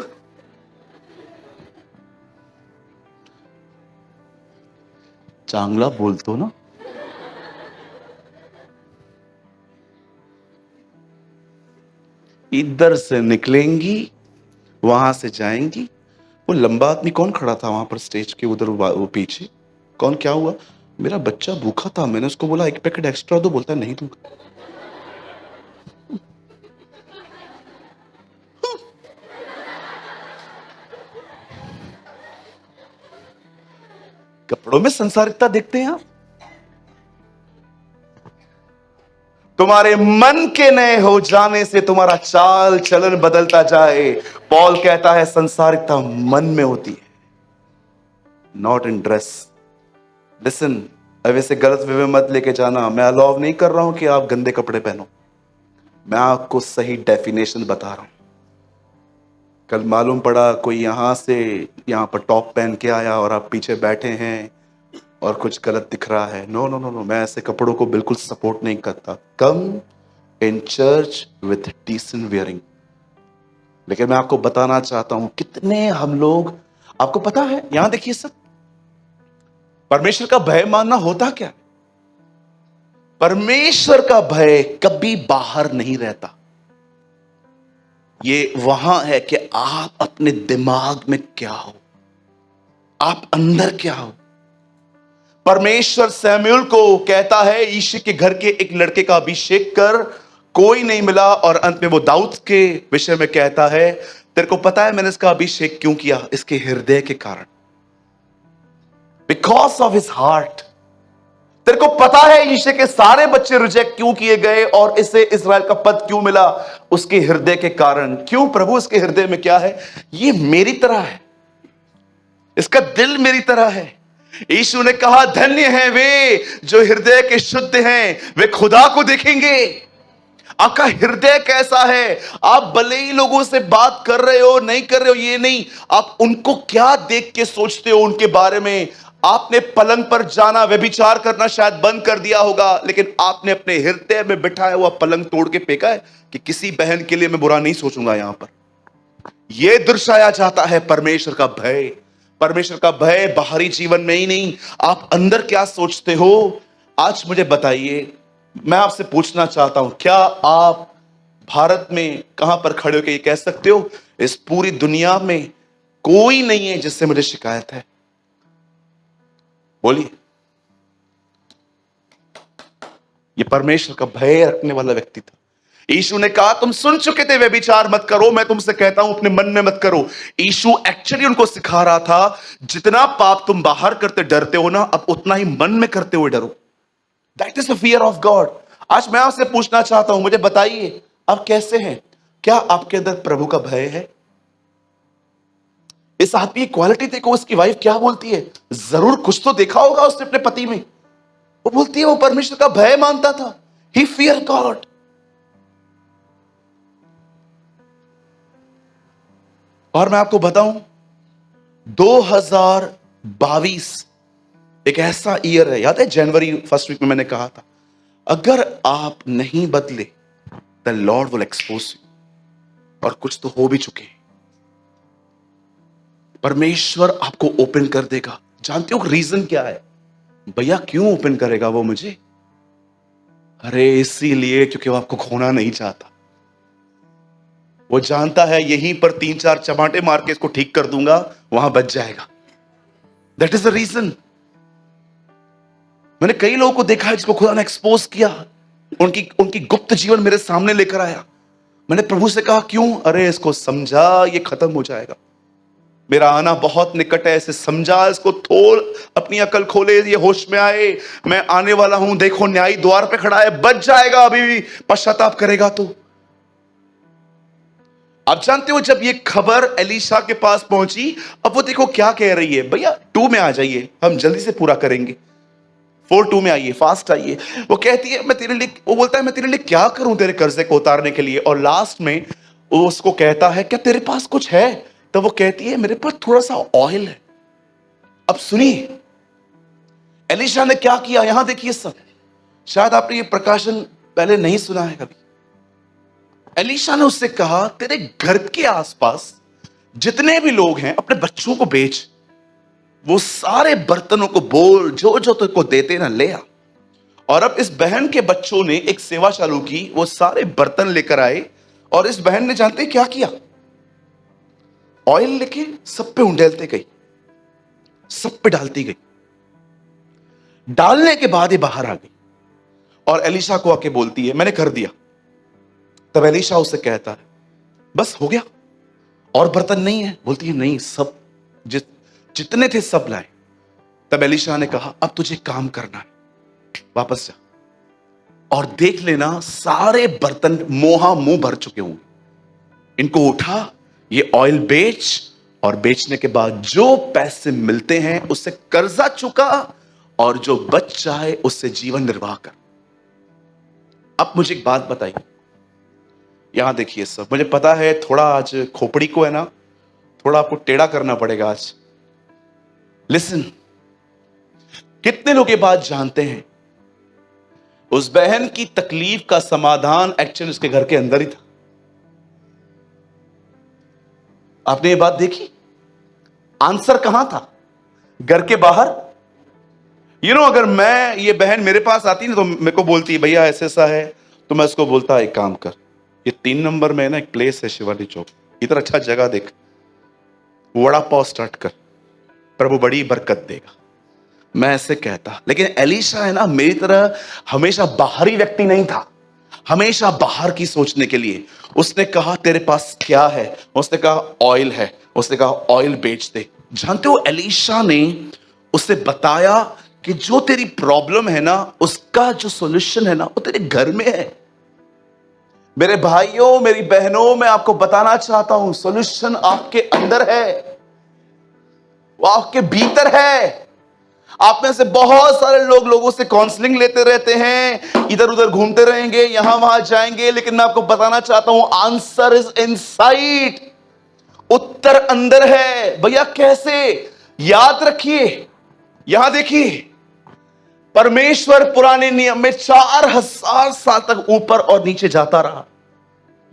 चांगला बोलतो ना। इधर से निकलेंगी, वहां से जाएंगी। वो लंबा आदमी कौन खड़ा था वहां पर स्टेज के उधर, वो पीछे कौन? क्या हुआ? मेरा बच्चा भूखा था, मैंने उसको बोला 1 पैकेट एक्स्ट्रा दो, बोलता है नहीं दूंगा। कपड़ों में संसारिकता देखते हैं आप। तुम्हारे मन के नए हो जाने से तुम्हारा चाल चलन बदलता जाए। पॉल कहता है संसारिकता मन में होती है, नॉट इन ड्रेस। लिसन, वैसे गलत वे में मत लेके जाना, मैं अलाउ नहीं कर रहा हूं कि आप गंदे कपड़े पहनो, मैं आपको सही डेफिनेशन बता रहा हूं। कल मालूम पड़ा कोई यहां से यहां पर टॉप पहन के आया और आप पीछे बैठे हैं और कुछ गलत दिख रहा है। नो नो नो नो, मैं ऐसे कपड़ों को बिल्कुल सपोर्ट नहीं करता। Come in church with decent wearing. लेकिन मैं आपको बताना चाहता हूं कितने हम लोग, आपको पता है यहां देखिए सब, परमेश्वर का भय मानना होता क्या? परमेश्वर का भय कभी बाहर नहीं रहता। ये वहां है कि आप अपने दिमाग में क्या हो, आप अंदर क्या हो। परमेश्वर सैमुएल को कहता है यिशै के घर के एक लड़के का अभिषेक कर, कोई नहीं मिला, और अंत में वो दाऊद के विषय में कहता है तेरे को पता है मैंने इसका अभिषेक क्यों किया? इसके हृदय के कारण, बिकॉज ऑफ हिज हार्ट। तेरे को पता है यिशै के सारे बच्चे रिजेक्ट क्यों किए गए और इसे इस्राएल का पद क्यों मिला? उसके हृदय के कारण। क्यों प्रभु? इसके हृदय में क्या है? ये मेरी तरह है, इसका दिल मेरी तरह है। यीशु ने कहा धन्य हैं वे जो हृदय के शुद्ध हैं, वे खुदा को देखेंगे। आपका हृदय कैसा है? आप भले ही लोगों से बात कर रहे हो नहीं कर रहे हो, ये नहीं, आप उनको क्या देख के सोचते हो उनके बारे में। आपने पलंग पर जाना, व्यभिचार करना शायद बंद कर दिया होगा, लेकिन आपने अपने हृदय में बिठाया हुआ पलंग तोड़ के फेंका है कि किसी बहन के लिए मैं बुरा नहीं सोचूंगा। यहां पर यह दर्शाया जाता है परमेश्वर का भय। परमेश्वर का भय बाहरी जीवन में ही नहीं, आप अंदर क्या सोचते हो। आज मुझे बताइए, मैं आपसे पूछना चाहता हूं, क्या आप भारत में कहां पर खड़े होकर ये कह सकते हो इस पूरी दुनिया में कोई नहीं है जिससे मुझे शिकायत है? बोलिए। ये परमेश्वर का भय रखने वाला व्यक्ति था। यीशु ने कहा तुम सुन चुके थे व्यभिचार मत करो, मैं तुमसे कहता हूं अपने मन में मत करो। यीशु एक्चुअली उनको सिखा रहा था जितना पाप तुम बाहर करते डरते हो ना, अब उतना ही मन में करते हुए डरो। That is the fear of God. आज मैं आपसे पूछना चाहता हूं, मुझे बताइए आप कैसे हैं? क्या आपके अंदर प्रभु का भय है? इस आदमी की क्वालिटी देखो, उसकी वाइफ क्या बोलती है, जरूर कुछ तो देखा होगा उसने अपने पति में। वो बोलती है वो परमेश्वर का भय मानता था, ही फियर गॉड। और मैं आपको बताऊं 2022 एक ऐसा ईयर है, याद है जनवरी फर्स्ट वीक में मैंने कहा था अगर आप नहीं बदले the Lord will expose you, और कुछ तो हो भी चुके हैं। परमेश्वर आपको ओपन कर देगा। जानते हो रीजन क्या है? भैया क्यों ओपन करेगा वो मुझे? अरे इसीलिए क्योंकि वो आपको खोना नहीं चाहता। वो जानता है यहीं पर 3-4 चमाटे मार के इसको ठीक कर दूंगा, वहां बच जाएगा। That is the reason. मैंने कई लोगों को देखा है जिसको खुदा ने एक्सपोज किया, उनकी उनकी गुप्त जीवन मेरे सामने लेकर आया। मैंने प्रभु से कहा क्यों? अरे इसको समझा, ये खत्म हो जाएगा, मेरा आना बहुत निकट है, इसे समझा, इसको थोड़ अपनी अकल खोले, ये होश में आए, मैं आने वाला हूं, देखो न्यायी द्वार पे खड़ा है, बच जाएगा अभी भी पश्चाताप करेगा तो। आप जानते हो जब ये खबर एलीशा के पास पहुंची, अब वो देखो क्या कह रही है, भैया 2 में आ जाइए, हम जल्दी से पूरा करेंगे, 4:2 में आइए, फास्ट आइए। वो कहती है मैं तेरे लिए, वो बोलता है मैं तेरे लिए क्या करूं तेरे कर्जे को उतारने के लिए, और लास्ट में वो उसको कहता है क्या तेरे पास कुछ है? तो वो कहती है मेरे पास थोड़ा सा ऑयल है। अब सुनिए एलीशा ने क्या किया, यहां देखिए सब। शायद आपने ये प्रकाशन पहले नहीं सुना है कभी। एलीशा ने उससे कहा तेरे घर के आसपास जितने भी लोग हैं अपने बच्चों को बेच, वो सारे बर्तनों को बोल जो जो तुझको देते ना ले आ। और अब इस बहन के बच्चों ने एक सेवा चालू की, वो सारे बर्तन लेकर आए, और इस बहन ने जानते क्या किया, ऑयल लेके सब पे उंडेलते गई, सब पे डालती गई। डालने के बाद ये बाहर आ गई और एलीशा को आके बोलती है मैंने कर दिया। तब एलीशा उसे कहता है बस हो गया, और बर्तन नहीं है? बोलती है नहीं, सब जितने थे सब लाए। तब एलीशा ने कहा अब तुझे काम करना है, वापस जा और देख लेना सारे बर्तन मोहा मुंह भर चुके होंगे, इनको उठा, ये ऑयल बेच, और बेचने के बाद जो पैसे मिलते हैं उससे कर्जा चुका, और जो बच जाए उससे जीवन निर्वाह कर। अब मुझे एक बात बताइए, यहां देखिए सब, मुझे पता है थोड़ा आज खोपड़ी को है ना, थोड़ा आपको टेढ़ा करना पड़ेगा आज। लिसन, कितने लोग ये बात जानते हैं उस बहन की तकलीफ का समाधान एक्चुअली उसके घर के अंदर ही था? आपने ये बात देखी? आंसर कहां था? घर के बाहर। अगर मैं, ये बहन मेरे पास आती ना तो मेरे को बोलती भैया ऐसा ऐसा है, तो मैं उसको बोलता एक काम कर, ये 3 नंबर में है ना, एक प्लेस है शिवाली चौक, इधर अच्छा जगह देख, वड़ा पाव स्टार्ट कर, प्रभु बड़ी बरकत देगा। मैं ऐसे कहता। लेकिन एलीशा है ना, मेरी तरह हमेशा बाहरी व्यक्ति नहीं था, हमेशा बाहर की सोचने के लिए। उसने कहा तेरे पास क्या है? उसने कहा ऑयल है। उसने कहा ऑयल बेच दे। जानते हो, एलीशा ने उसे बताया कि जो तेरी प्रॉब्लम है ना, उसका जो सॉल्यूशन है ना, वो तेरे घर में है। मेरे भाइयों, मेरी बहनों, मैं आपको बताना चाहता हूं, सॉल्यूशन आपके अंदर है, वो आपके भीतर है। आप में से बहुत सारे लोग लोगों से काउंसलिंग लेते रहते हैं, इधर उधर घूमते रहेंगे, यहां वहां जाएंगे, लेकिन मैं आपको बताना चाहता हूं, आंसर इज इनसाइड। उत्तर अंदर है। भैया कैसे? याद रखिए, यहां देखिए, परमेश्वर पुराने नियम में 4000 साल तक ऊपर और नीचे जाता रहा।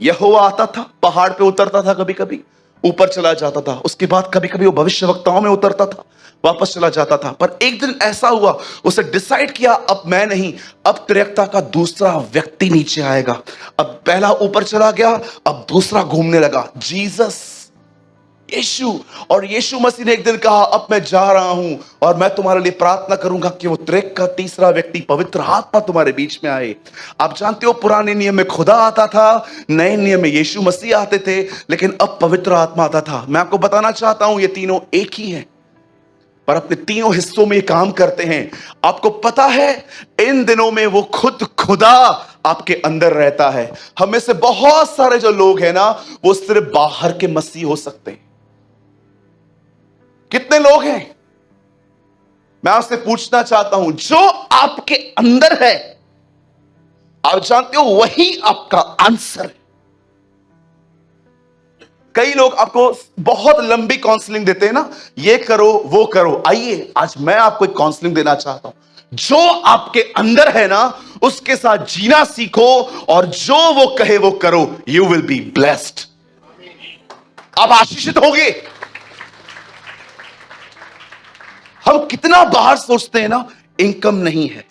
यहोवा आता था, पहाड़ पे उतरता था, कभी कभी ऊपर चला जाता था, उसके बाद कभी कभी वो भविष्यवक्ताओं में उतरता था, वापस चला जाता था। पर एक दिन ऐसा हुआ, उसे डिसाइड किया अब मैं नहीं, अब त्रिएकता का दूसरा व्यक्ति नीचे आएगा। अब पहला ऊपर चला गया, अब दूसरा घूमने लगा, जीसस, यीशु। और यीशु मसीह ने एक दिन कहा अब मैं जा रहा हूं और मैं तुम्हारे लिए प्रार्थना करूंगा कि वो त्रिएक का तीसरा व्यक्ति पवित्र आत्मा तुम्हारे बीच में आए। आप जानते हो, पुराने नियम में खुदा आता था, नए नियम में यीशु मसीह आते थे, लेकिन अब पवित्र आत्मा आता था। मैं आपको बताना चाहता हूं, ये तीनों एक ही हैं, पर अपने तीनों हिस्सों में ये काम करते हैं। आपको पता है, इन दिनों में वो खुद खुदा आपके अंदर रहता है। हम में से बहुत सारे जो लोग हैं ना, वो सिर्फ बाहर के मसीह हो सकते हैं। कितने लोग हैं? मैं आपसे पूछना चाहता हूं, जो आपके अंदर है, आप जानते हो, वही आपका आंसर है। कई लोग आपको बहुत लंबी काउंसलिंग देते हैं ना, ये करो वो करो। आइए, आज मैं आपको एक काउंसलिंग देना चाहता हूं। जो आपके अंदर है ना, उसके साथ जीना सीखो, और जो वो कहे वो करो। You will be blessed. आप आशीषित होंगे। हम कितना बाहर सोचते हैं ना, इनकम नहीं है,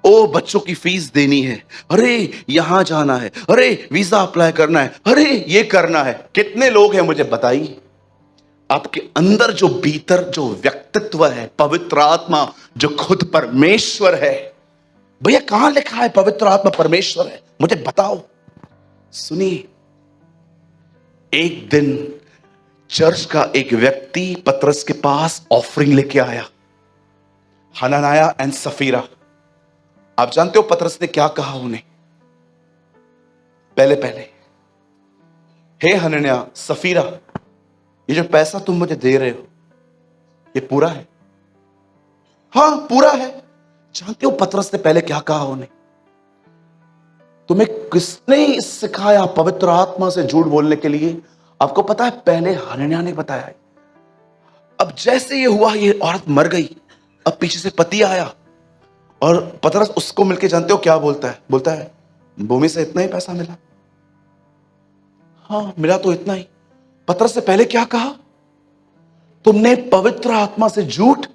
ओ बच्चों की फीस देनी है, अरे यहां जाना है, अरे वीजा अप्लाई करना है, अरे ये करना है। कितने लोग हैं मुझे बताइए, आपके अंदर जो भीतर जो व्यक्तित्व है, पवित्र आत्मा जो खुद परमेश्वर है। भैया कहां लिखा है पवित्र आत्मा परमेश्वर है? मुझे बताओ। सुनिए, एक दिन चर्च का एक व्यक्ति पतरस के पास ऑफरिंग लेके आया, हनन्याह एंड सफीरा। आप जानते हो पतरस ने क्या कहा उन्हें? पहले हे हनन्याह, सफीरा, ये जो पैसा तुम मुझे दे रहे हो, ये पूरा है? हां पूरा है। जानते हो पतरस ने पहले क्या कहा उन्हें? तुम्हें किसने सिखाया पवित्र आत्मा से झूठ बोलने के लिए? आपको पता है, पहले हनन्याह ने बताया। अब जैसे ये हुआ, ये औरत मर गई, अब पीछे से पति आया और पतरस उसको मिलके, जानते हो क्या बोलता है? बोलता है भूमि से इतना ही पैसा मिला। हाँ मिला तो इतना ही। पतरस से पहले क्या कहा? तुमने पवित्र आत्मा से झूठ।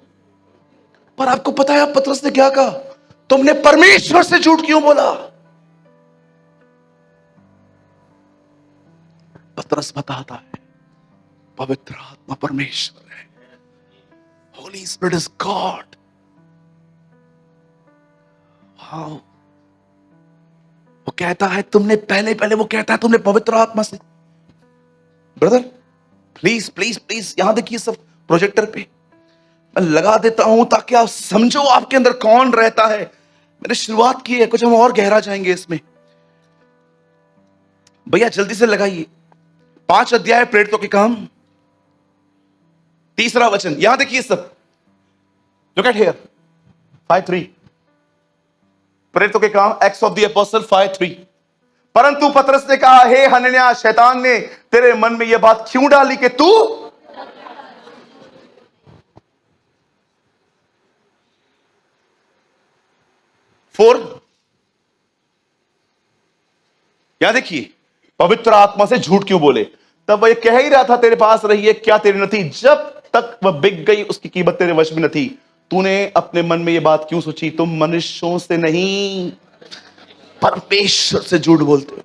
पर आपको पता है पतरस ने क्या कहा? तुमने परमेश्वर से झूठ क्यों बोला? पतरस बताता है पवित्र आत्मा परमेश्वर है, होली स्पिरिट इज गॉड। हाँ, वो कहता है तुमने पहले वो कहता है तुमने पवित्र आत्मा से। ब्रदर प्लीज प्लीज प्लीज यहां देखिए, सब प्रोजेक्टर पे मैं लगा देता हूं ताकि आप समझो आपके अंदर कौन रहता है। मैंने शुरुआत की है, कुछ हम और गहरा जाएंगे इसमें। भैया जल्दी से लगाइए, 5 अध्याय प्रेरितों के काम, 3 वचन। यहां देखिए सब, लुक एट हियर, 5:3, प्रेरितों के काम, एक्ट्स ऑफ द एपोस्टल 5:3। परंतु पतरस ने कहा, हे हनन्याह, शैतान ने तेरे मन में यह बात क्यों डाली कि तू यहां देखिए, पवित्र आत्मा से झूठ क्यों बोले? तब वह कह ही रहा था, तेरे पास रही है क्या तेरी न थी? जब तक वह बिक गई उसकी कीमत तेरे वश में न थी। तूने अपने मन में यह बात क्यों सोची? तुम मनुष्यों से नहीं परमेश्वर से झूठ बोलते हो।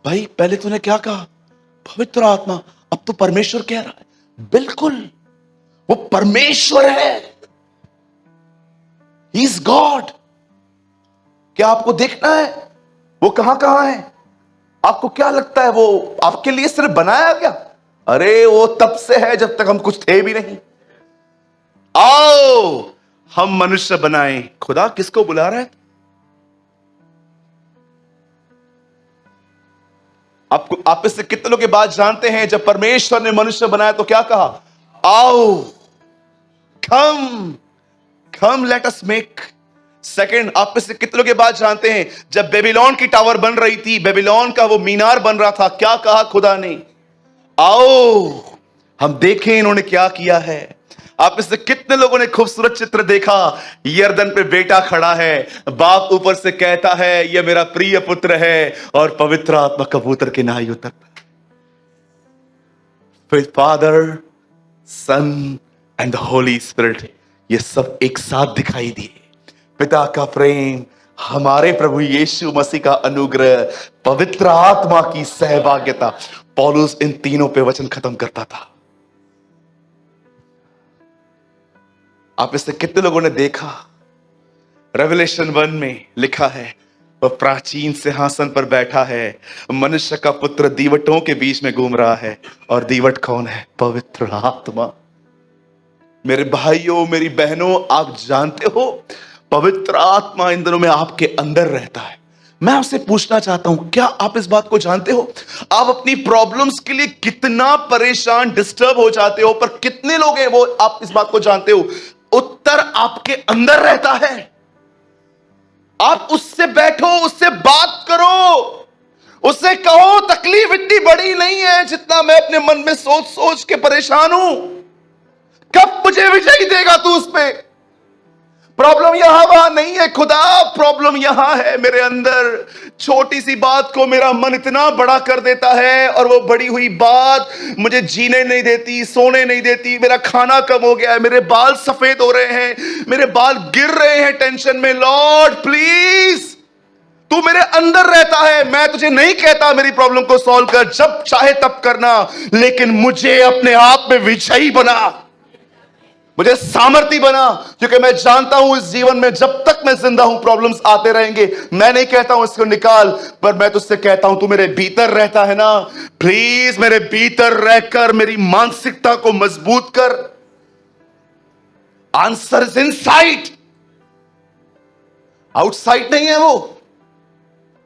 भाई पहले तूने क्या कहा, पवित्र आत्मा, अब तो परमेश्वर कह रहा है। बिल्कुल, वो परमेश्वर है, ही इज गॉड। क्या आपको देखना है वो कहां कहां है? आपको क्या लगता है वो आपके लिए सिर्फ बनाया क्या? अरे वो तब से है जब तक हम कुछ थे भी नहीं। आओ हम मनुष्य बनाएं। खुदा किसको बुला रहा है? आपको, आप इससे कितने लोग ये बात जानते हैं, जब परमेश्वर ने मनुष्य बनाया तो क्या कहा? आओ, कम कम लेट अस मेक। सेकंड, आप इससे कितने लोग ये बात जानते हैं, जब बेबीलोन की टावर बन रही थी, बेबीलोन का वो मीनार बन रहा था, क्या कहा खुदा ने? आओ हम देखें इन्होंने क्या किया है। आप इससे कितने लोगों ने खूबसूरत चित्र देखा, यरदन पे बेटा खड़ा है, बाप ऊपर से कहता है यह मेरा प्रिय पुत्र है, और पवित्र आत्मा कबूतर के नाई उतरता। फिर Father, Son and the Holy Spirit, ये सब एक साथ दिखाई दिए। पिता का प्रेम, हमारे प्रभु यीशु मसीह का अनुग्रह, पवित्र आत्मा की सहभागिता। पौलुस इन तीनों पे वचन खत्म करता था। आप इससे कितने लोगों ने देखा? रेवलेशन 1 में लिखा है वह प्राचीन सिंहासन पर बैठा है, मनुष्य का पुत्र दीवटों के बीच में घूम रहा है, और दीवट कौन है? पवित्र आत्मा। मेरे भाइयों, मेरी बहनों, आप जानते हो पवित्र आत्मा इन दिनों में आपके अंदर रहता है। मैं आपसे पूछना चाहता हूं, क्या आप इस बात को जानते हो? आप अपनी प्रॉब्लम्स के लिए कितना परेशान, डिस्टर्ब हो जाते हो, पर कितने लोग हैं वो, आप इस बात को जानते हो? उत्तर आपके अंदर रहता है। आप उससे बैठो, उससे बात करो, उससे कहो तकलीफ इतनी बड़ी नहीं है जितना मैं अपने मन में सोच सोच के परेशान हूं। कब मुझे विजय देगा तू उस पे? प्रॉब्लम यहां वहां नहीं है खुदा, प्रॉब्लम यहां है मेरे अंदर। छोटी सी बात को मेरा मन इतना बड़ा कर देता है, और वो बड़ी हुई बात मुझे जीने नहीं देती, सोने नहीं देती। मेरा खाना कम हो गया है, मेरे बाल सफेद हो रहे हैं, मेरे बाल गिर रहे हैं टेंशन में। लॉर्ड प्लीज, तू मेरे अंदर रहता है। मैं तुझे नहीं कहता मेरी प्रॉब्लम को सॉल्व कर, जब चाहे तब करना, लेकिन मुझे अपने आप में विजयी बना, मुझे सामर्थ्य बना, क्योंकि मैं जानता हूं इस जीवन में जब तक मैं जिंदा हूं प्रॉब्लम्स आते रहेंगे। मैं नहीं कहता हूं इसको निकाल, पर मैं तुझसे कहता हूं तू मेरे भीतर रहता है ना, प्लीज मेरे भीतर रहकर मेरी मानसिकता को मजबूत कर। आंसर इज इनसाइड, आउटसाइड नहीं है वो।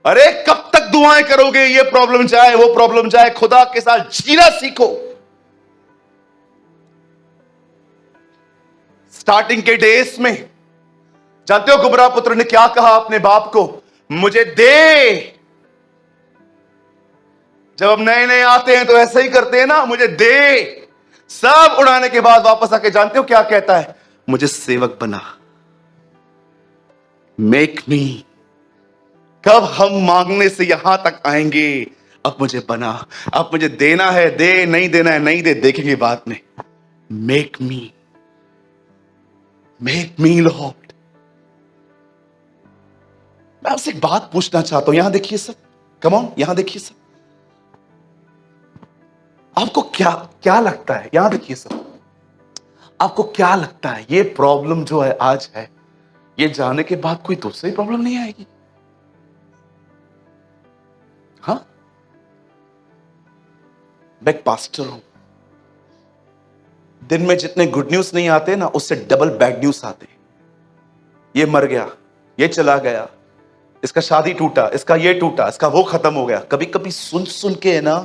अरे कब तक दुआएं करोगे, ये प्रॉब्लम जाए वो प्रॉब्लम जाए? खुदा के साथ जीना सीखो। स्टार्टिंग के डेज में जानते हो गुमराह पुत्र ने क्या कहा अपने बाप को? मुझे दे। जब हम नए नए आते हैं तो ऐसा ही करते हैं ना, मुझे दे। सब उड़ाने के बाद वापस आके जानते हो क्या कहता है? मुझे सेवक बना, मेक मी। कब हम मांगने से यहां तक आएंगे? अब मुझे बना, अब मुझे देना है दे, नहीं देना है नहीं दे, देखेंगे बाद में। Make me, make me Lord. मैं आपसे एक बात पूछना चाहता हूं, यहां देखिए सब, कम ऑन, यहां देखिए सब। आपको क्या क्या लगता है? यहां देखिए सब, आपको क्या लगता है ये प्रॉब्लम जो है आज है, ये जाने के बाद कोई दूसरी प्रॉब्लम नहीं आएगी? हाँ, मैं एक पास्टर हूं। दिन में जितने गुड न्यूज नहीं आते ना, उससे डबल बैड न्यूज आते। ये मर गया, ये चला गया, इसका शादी टूटा, इसका ये टूटा, इसका वो खत्म हो गया। कभी कभी सुन सुन के है ना,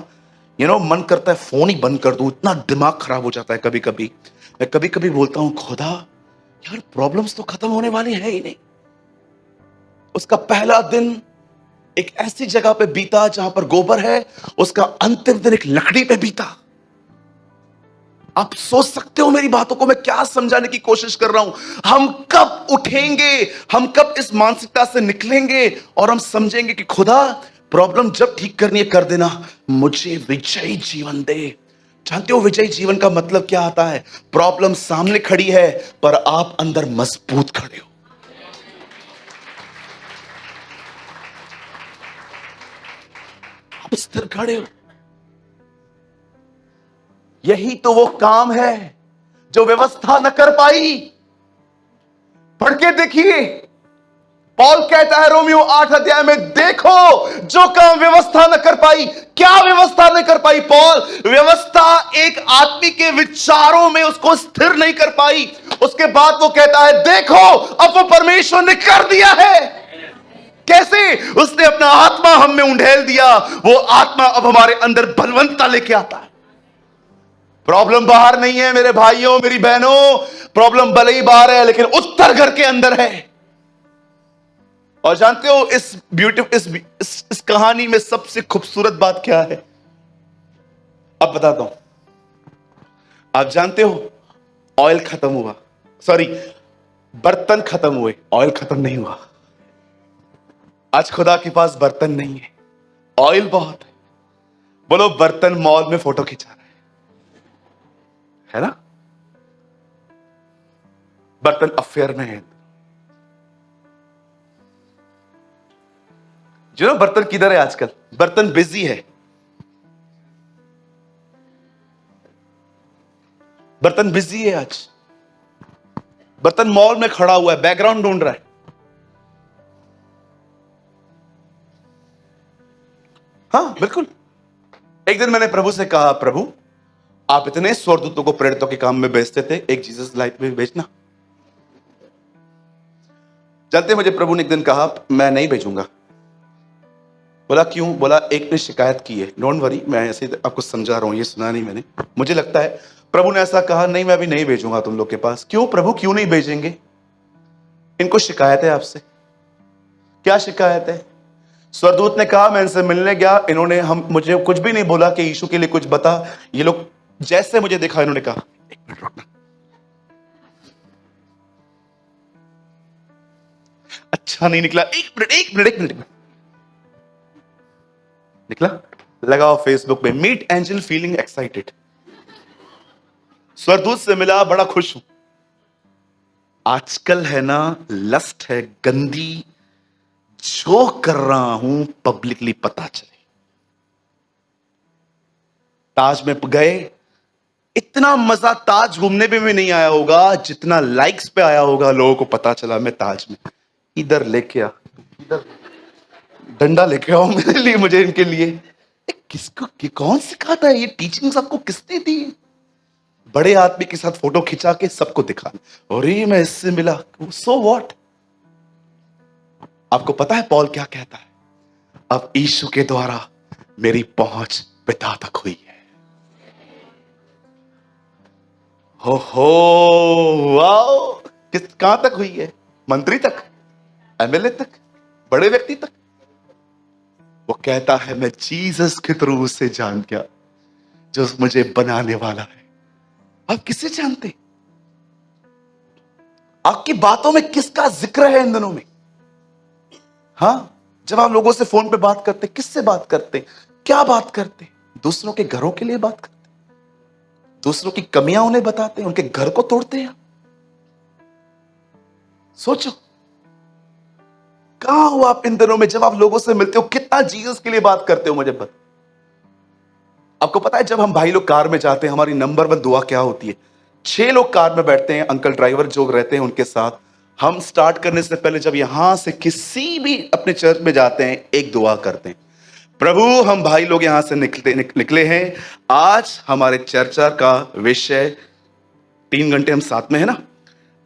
मन करता है फोन ही बंद कर दूं, इतना दिमाग खराब हो जाता है कभी कभी। मैं कभी कभी बोलता हूं खुदा यार प्रॉब्लम्स तो खत्म होने वाली है ही नहीं। उसका पहला दिन एक ऐसी जगह पे बीता जहां पर गोबर है, उसका अंतिम दिन एक लकड़ी पे बीता। आप सोच सकते हो मेरी बातों को मैं क्या समझाने की कोशिश कर रहा हूं? हम कब उठेंगे, हम कब इस मानसिकता से निकलेंगे और हम समझेंगे कि खुदा प्रॉब्लम जब ठीक करनी है कर देना, मुझे विजयी जीवन दे। जानते हो विजयी जीवन का मतलब क्या आता है? प्रॉब्लम सामने खड़ी है पर आप अंदर मजबूत खड़े हो। आप आप स्थिर खड़े हो। यही तो वो काम है जो व्यवस्था न कर पाई। पढ़ के देखिए, पॉल कहता है रोमियो 8 अध्याय में, देखो जो काम व्यवस्था न कर पाई। क्या व्यवस्था न कर पाई? पॉल, व्यवस्था एक आदमी के विचारों में उसको स्थिर नहीं कर पाई। उसके बाद वो कहता है, देखो अब वो परमेश्वर ने कर दिया है। कैसे? उसने अपना आत्मा हम में उंडेल दिया। वो आत्मा अब हमारे अंदर बलवंतता लेके आता है। प्रॉब्लम बाहर नहीं है मेरे भाइयों, मेरी बहनों, प्रॉब्लम भले ही बाहर है लेकिन उत्तर घर के अंदर है। और जानते हो इस ब्यूटीफुल इस कहानी में सबसे खूबसूरत बात क्या है? अब बताता हूं। आप जानते हो ऑयल खत्म हुआ, सॉरी बर्तन खत्म हुए, ऑयल खत्म नहीं हुआ। आज खुदा के पास बर्तन नहीं है, ऑयल बहुत है। बोलो, बर्तन मॉल में फोटो खिंचा रहा है ना? बर्तन अफेयर में है। जो ना बर्तन किधर है आजकल? बर्तन बिजी है। बर्तन बिजी है आज। बर्तन मॉल में खड़ा हुआ है, बैकग्राउंड ढूंढ रहा है। हाँ बिल्कुल। एक दिन मैंने प्रभु से कहा, प्रभु आप इतने स्वर्गदूतों को प्रेरितों के काम में भेजते थे, एक जीसस लाइफ में भेजना। जानते मुझे प्रभु ने एक दिन कहा, मैं नहीं भेजूंगा। बोला क्यों? बोला एक ने शिकायत की है। डोंट वरी, मैं ऐसे आपको समझा रहा हूं, ये सुना नहीं मैंने। मुझे लगता है प्रभु ने ऐसा कहा, नहीं मैं अभी नहीं भेजूंगा तुम लोग के पास। क्यों प्रभु, क्यों नहीं भेजेंगे? इनको शिकायत है आपसे। क्या शिकायत है? स्वर्गदूत ने कहा, मैं इनसे मिलने गया, इन्होंने हम मुझे कुछ भी नहीं बोला कि यीशु के लिए कुछ बता। ये लोग जैसे मुझे देखा, इन्होंने कहा, एक मिनट रुकना, अच्छा नहीं निकला, एक मिनट निकला। लगाओ फेसबुक पे, मीट एंजल फीलिंग एक्साइटेड। स्वर्गदूत से मिला, बड़ा खुश हूं। आजकल है ना, लस्ट है गंदी, जो कर रहा हूं पब्लिकली पता चले। ताज में गए, इतना मजा ताज घूमने पे भी नहीं आया होगा जितना लाइक्स पे आया होगा। लोगों को पता चला मैं ताज में। इधर लेके आ, इधर डंडा लेके आओ मेरे लिए, मुझे इनके लिए। किसको कौन सिखाता है ये टीचिंग? आपको किसने दी? बड़े आदमी के साथ फोटो खिंचा के सबको दिखाना, और ये मैं इससे मिला, सो व्हाट? आपको पता है पॉल क्या कहता है? अब यीशु के द्वारा मेरी पहुंच पिता तक हुई है। हो वाओ! कहां तक हुई है? मंत्री तक, एमएलए तक, बड़े व्यक्ति तक। वो कहता है मैं जीसस के थ्रू से जान गया जो मुझे बनाने वाला है। आप किसे जानते? आपकी बातों में किसका जिक्र है इन दिनों में? हाँ, जब आप लोगों से फोन पे बात करते, किससे बात करते? क्या बात करते? दूसरों के घरों के लिए बात करते, दूसरों की कमियां उन्हें बताते हैं, उनके घर को तोड़ते हैं। सोचो कहां हो आप इन दिनों में? जब आप लोगों से मिलते हो, कितना जीसस के लिए बात करते हो? मुझे बता। आपको पता है जब हम भाई लोग कार में जाते हैं, हमारी नंबर 1 दुआ क्या होती है? 6 लोग कार में बैठते हैं, अंकल ड्राइवर जो रहते हैं उनके साथ। हम स्टार्ट करने से पहले जब यहां से किसी भी अपने चर्च में जाते हैं, एक दुआ करते हैं, प्रभु हम भाई लोग यहां से निकले हैं, आज हमारे चर्चा का विषय, 3 घंटे हम साथ में है ना,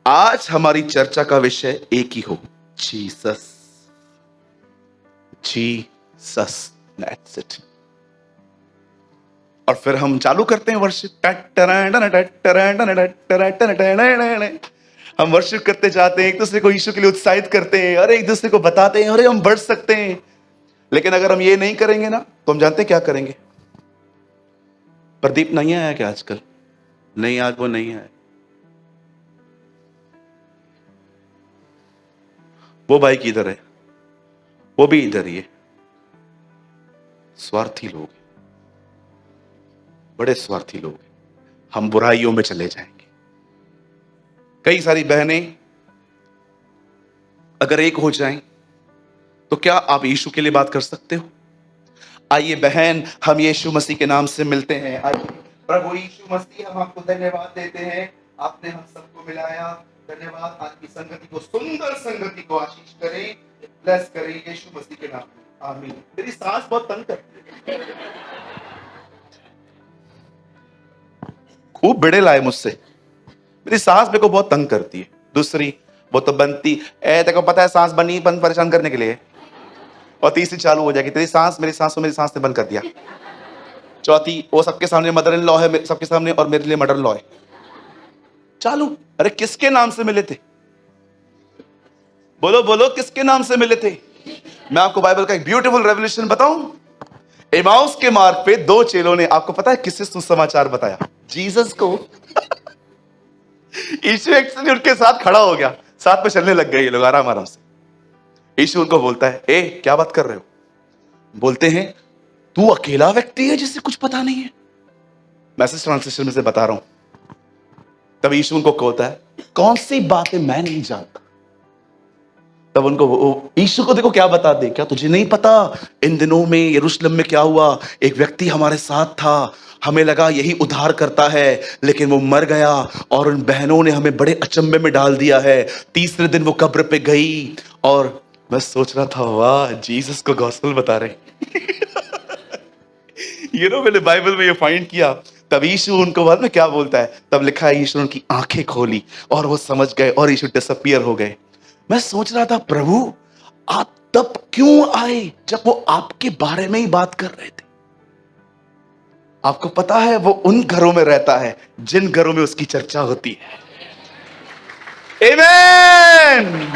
आज हमारी चर्चा का विषय एक ही हो, जीसस। Jesus, that's it. और फिर हम चालू करते हैं वर्शिप। हम वर्शिप करते जाते हैं, एक दूसरे को यीशु के लिए उत्साहित करते हैं, और एक दूसरे को बताते हैं अरे हम बढ़ सकते हैं। लेकिन अगर हम ये नहीं करेंगे ना, तो हम जानते हैं क्या करेंगे? प्रदीप नहीं आया क्या आजकल? नहीं, आज वो नहीं आया। वो भाई किधर है? वो भी इधर ही है। स्वार्थी लोग, बड़े स्वार्थी लोग। हम बुराइयों में चले जाएंगे। कई सारी बहनें अगर एक हो जाएं, तो क्या आप यीशु के लिए बात कर सकते हो? आइए बहन, हम यीशु मसीह के नाम से मिलते हैं। आइए प्रभु यीशु मसीह, हम आपको धन्यवाद देते हैं, आपने हम सबको मिलाया। धन्यवाद। आज की संगति को, सुंदर संगति को आशीष करें, ब्लेस करें यीशु मसीह के नाम में, आमीन। मेरी सांस बहुत तंग करती है, खूब बिड़े लाए मुझसे, मेरी सांस मेरे को बहुत तंग करती है। दूसरी वो तो बनती तेरे को पता है, सांस बनी परेशान करने के लिए, और तीसरी चालू हो जाएगी, तेरी सांस मेरी सांस, मेरी सांस ने बंद कर दिया। चौथी वो सबके सामने मदर इन लॉ है, सबके सामने, और मेरे लिए मदर लॉ है, चालू। अरे किसके नाम से मिले थे? बोलो बोलो, किसके नाम से मिले थे? मैं आपको बाइबल का एक ब्यूटीफुल रेवल्यूशन बताऊं। एमाउस के मार्ग पे दो चेलों ने, आपको पता है किससे सुसमाचार बताया? जीसस को। यीशु एक्चुअली उनके साथ खड़ा हो गया, साथ में चलने लग गए ये लोग आराम आराम से। यीशु उनको बोलता है, ए क्या बात कर रहे हो? बोलते हैं, तू अकेला व्यक्ति है जिसे कुछ पता नहीं है। मैसेज ट्रांसलेशन में से बता रहा हूं। तब यीशु उनको कहता है, कौन सी बातें मैं नहीं जानता। तब उनको यीशु को देखो क्या बता दे, क्या तुझे नहीं पता इन दिनों में यरूशलेम में क्या हुआ? एक व्यक्ति हमारे साथ था, हमें लगा यही उद्धार करता है, लेकिन वो मर गया, और उन बहनों ने हमें बड़े अचंभे में डाल दिया है। तीसरे दिन वो कब्र पे गई, और मैं सोच रहा था, वाह, जीसस को गॉस्पेल बता रहे। मैंने बाइबल में ये फाइंड किया। तब यीशु उनको बाद में क्या बोलता है? तब लिखा है, यीशु उनकी आंखें खोली और वो समझ गए, और यीशु डिसअपीयर हो गए। मैं सोच रहा था, प्रभु आप तब क्यों आए जब वो आपके बारे में ही बात कर रहे थे? आपको पता है वो उन घरों में रहता है जिन घरों में उसकी चर्चा होती है। आमीन।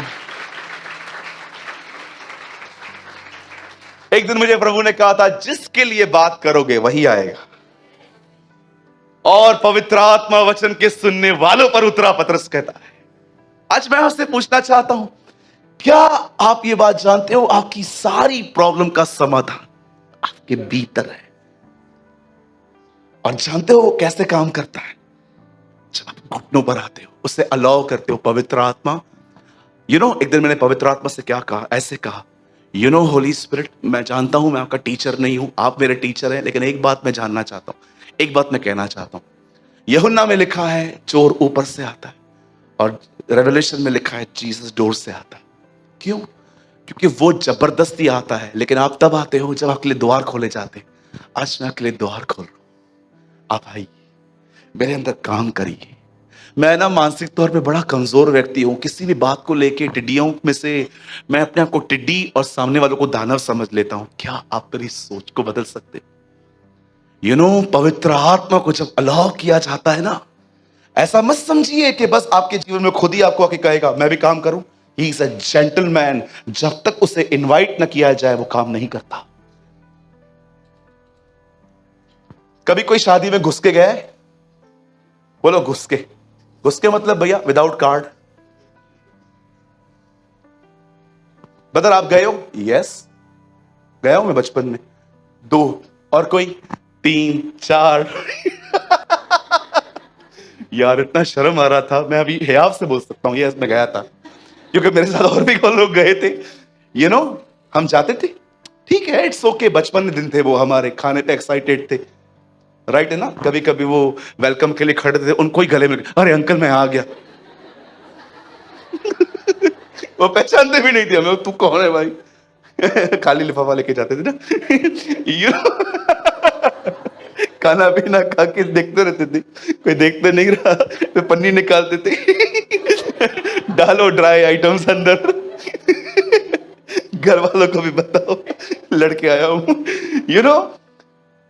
एक दिन मुझे प्रभु ने कहा था, जिसके लिए बात करोगे वही आएगा, और पवित्र आत्मा वचन के सुनने वालों पर उतरा, पतरस कहता है। आज मैं आपसे पूछना चाहता हूं, क्या आप ये बात जानते हो, आपकी सारी प्रॉब्लम का समाधान आपके भीतर है? और जानते हो वो कैसे काम करता है? जब आप घुटनों पर आते हो, उसे अलाउ करते हो, पवित्र आत्मा। एक दिन मैंने पवित्र आत्मा से क्या कहा, ऐसे कहा, होली स्पिरिट, मैं जानता हूं मैं आपका टीचर नहीं हूं, आप मेरे टीचर हैं, लेकिन एक बात मैं जानना चाहता हूं, एक बात मैं कहना चाहता हूं। यूहन्ना में लिखा है चोर ऊपर से आता है, और रेवलेशन में लिखा है जीसस डोर से आता है। क्यों? क्योंकि वो जबरदस्ती आता है, लेकिन आप तब आते हो जब आपके लिए द्वार खोले जाते हैं। आज मैं आपके लिए द्वार खोल रहा हूं, आप आइए, मेरे अंदर काम करिए। मैं ना मानसिक तौर पे बड़ा कमजोर व्यक्ति हूं, किसी भी बात को लेके टिड्डियों में से मैं अपने आप को टिड्डी और सामने वालों को दानव समझ लेता हूं। क्या आप मेरी सोच को बदल सकते? पवित्र आत्मा को जब अलाउ किया जाता है ना, ऐसा मत समझिए कि बस आपके जीवन में खुद ही आपको आके कहेगा मैं भी काम करूं। He is a gentleman. जब तक उसे इनवाइट न किया जाए वो काम नहीं करता। कभी कोई शादी में घुस के गया है? बोलो घुस के। घुस के मतलब भैया विदाउट कार्ड। बदर आप गए हो? यस, गया हूं मैं बचपन में। 2 और कोई 3 4। यार इतना शर्म आ रहा था, मैं अभी हियाव से बोल सकता हूँ यस मैं गया था, क्योंकि मेरे साथ और भी कौन लोग गए थे। हम जाते थे, ठीक है, इट्स ओके, बचपन के दिन थे वो, हमारे खाने पे एक्साइटेड थे, राइट है ना। कभी कभी वो वेलकम के लिए खड़े थे, उनको ही गले में, अरे अंकल मैं आ गया। वो पहचानते भी नहीं थे हमें, तू कौन है भाई। खाली लिफाफा लेके जाते थे ना। खाना पीना खा के देखते रहते थे, कोई देखते नहीं रहा तो पन्नी निकालते थे। डालो ड्राई आइटम्स अंदर। घर वालों को भी बताओ लड़के आया हूं।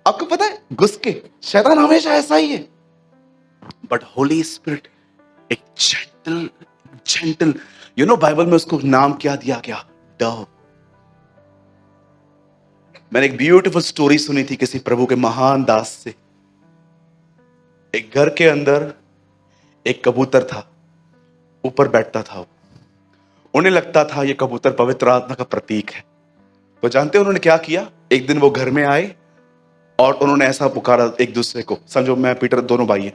आपको पता है घुस के, शैतान हमेशा ऐसा ही है, बट होली स्पिरिट एक जेंटल बाइबल में उसको नाम क्या दिया गया? डव। मैंने एक ब्यूटीफुल स्टोरी सुनी थी किसी प्रभु के महान दास से। एक घर के अंदर एक कबूतर था, ऊपर बैठता था वो। उन्हें लगता था ये कबूतर पवित्र आत्मा का प्रतीक है। तो जानते हैं उन्होंने क्या किया? एक दिन वो घर में आए और उन्होंने ऐसा पुकारा एक दूसरे को, समझो मैं पीटर, दोनों भाई हैं,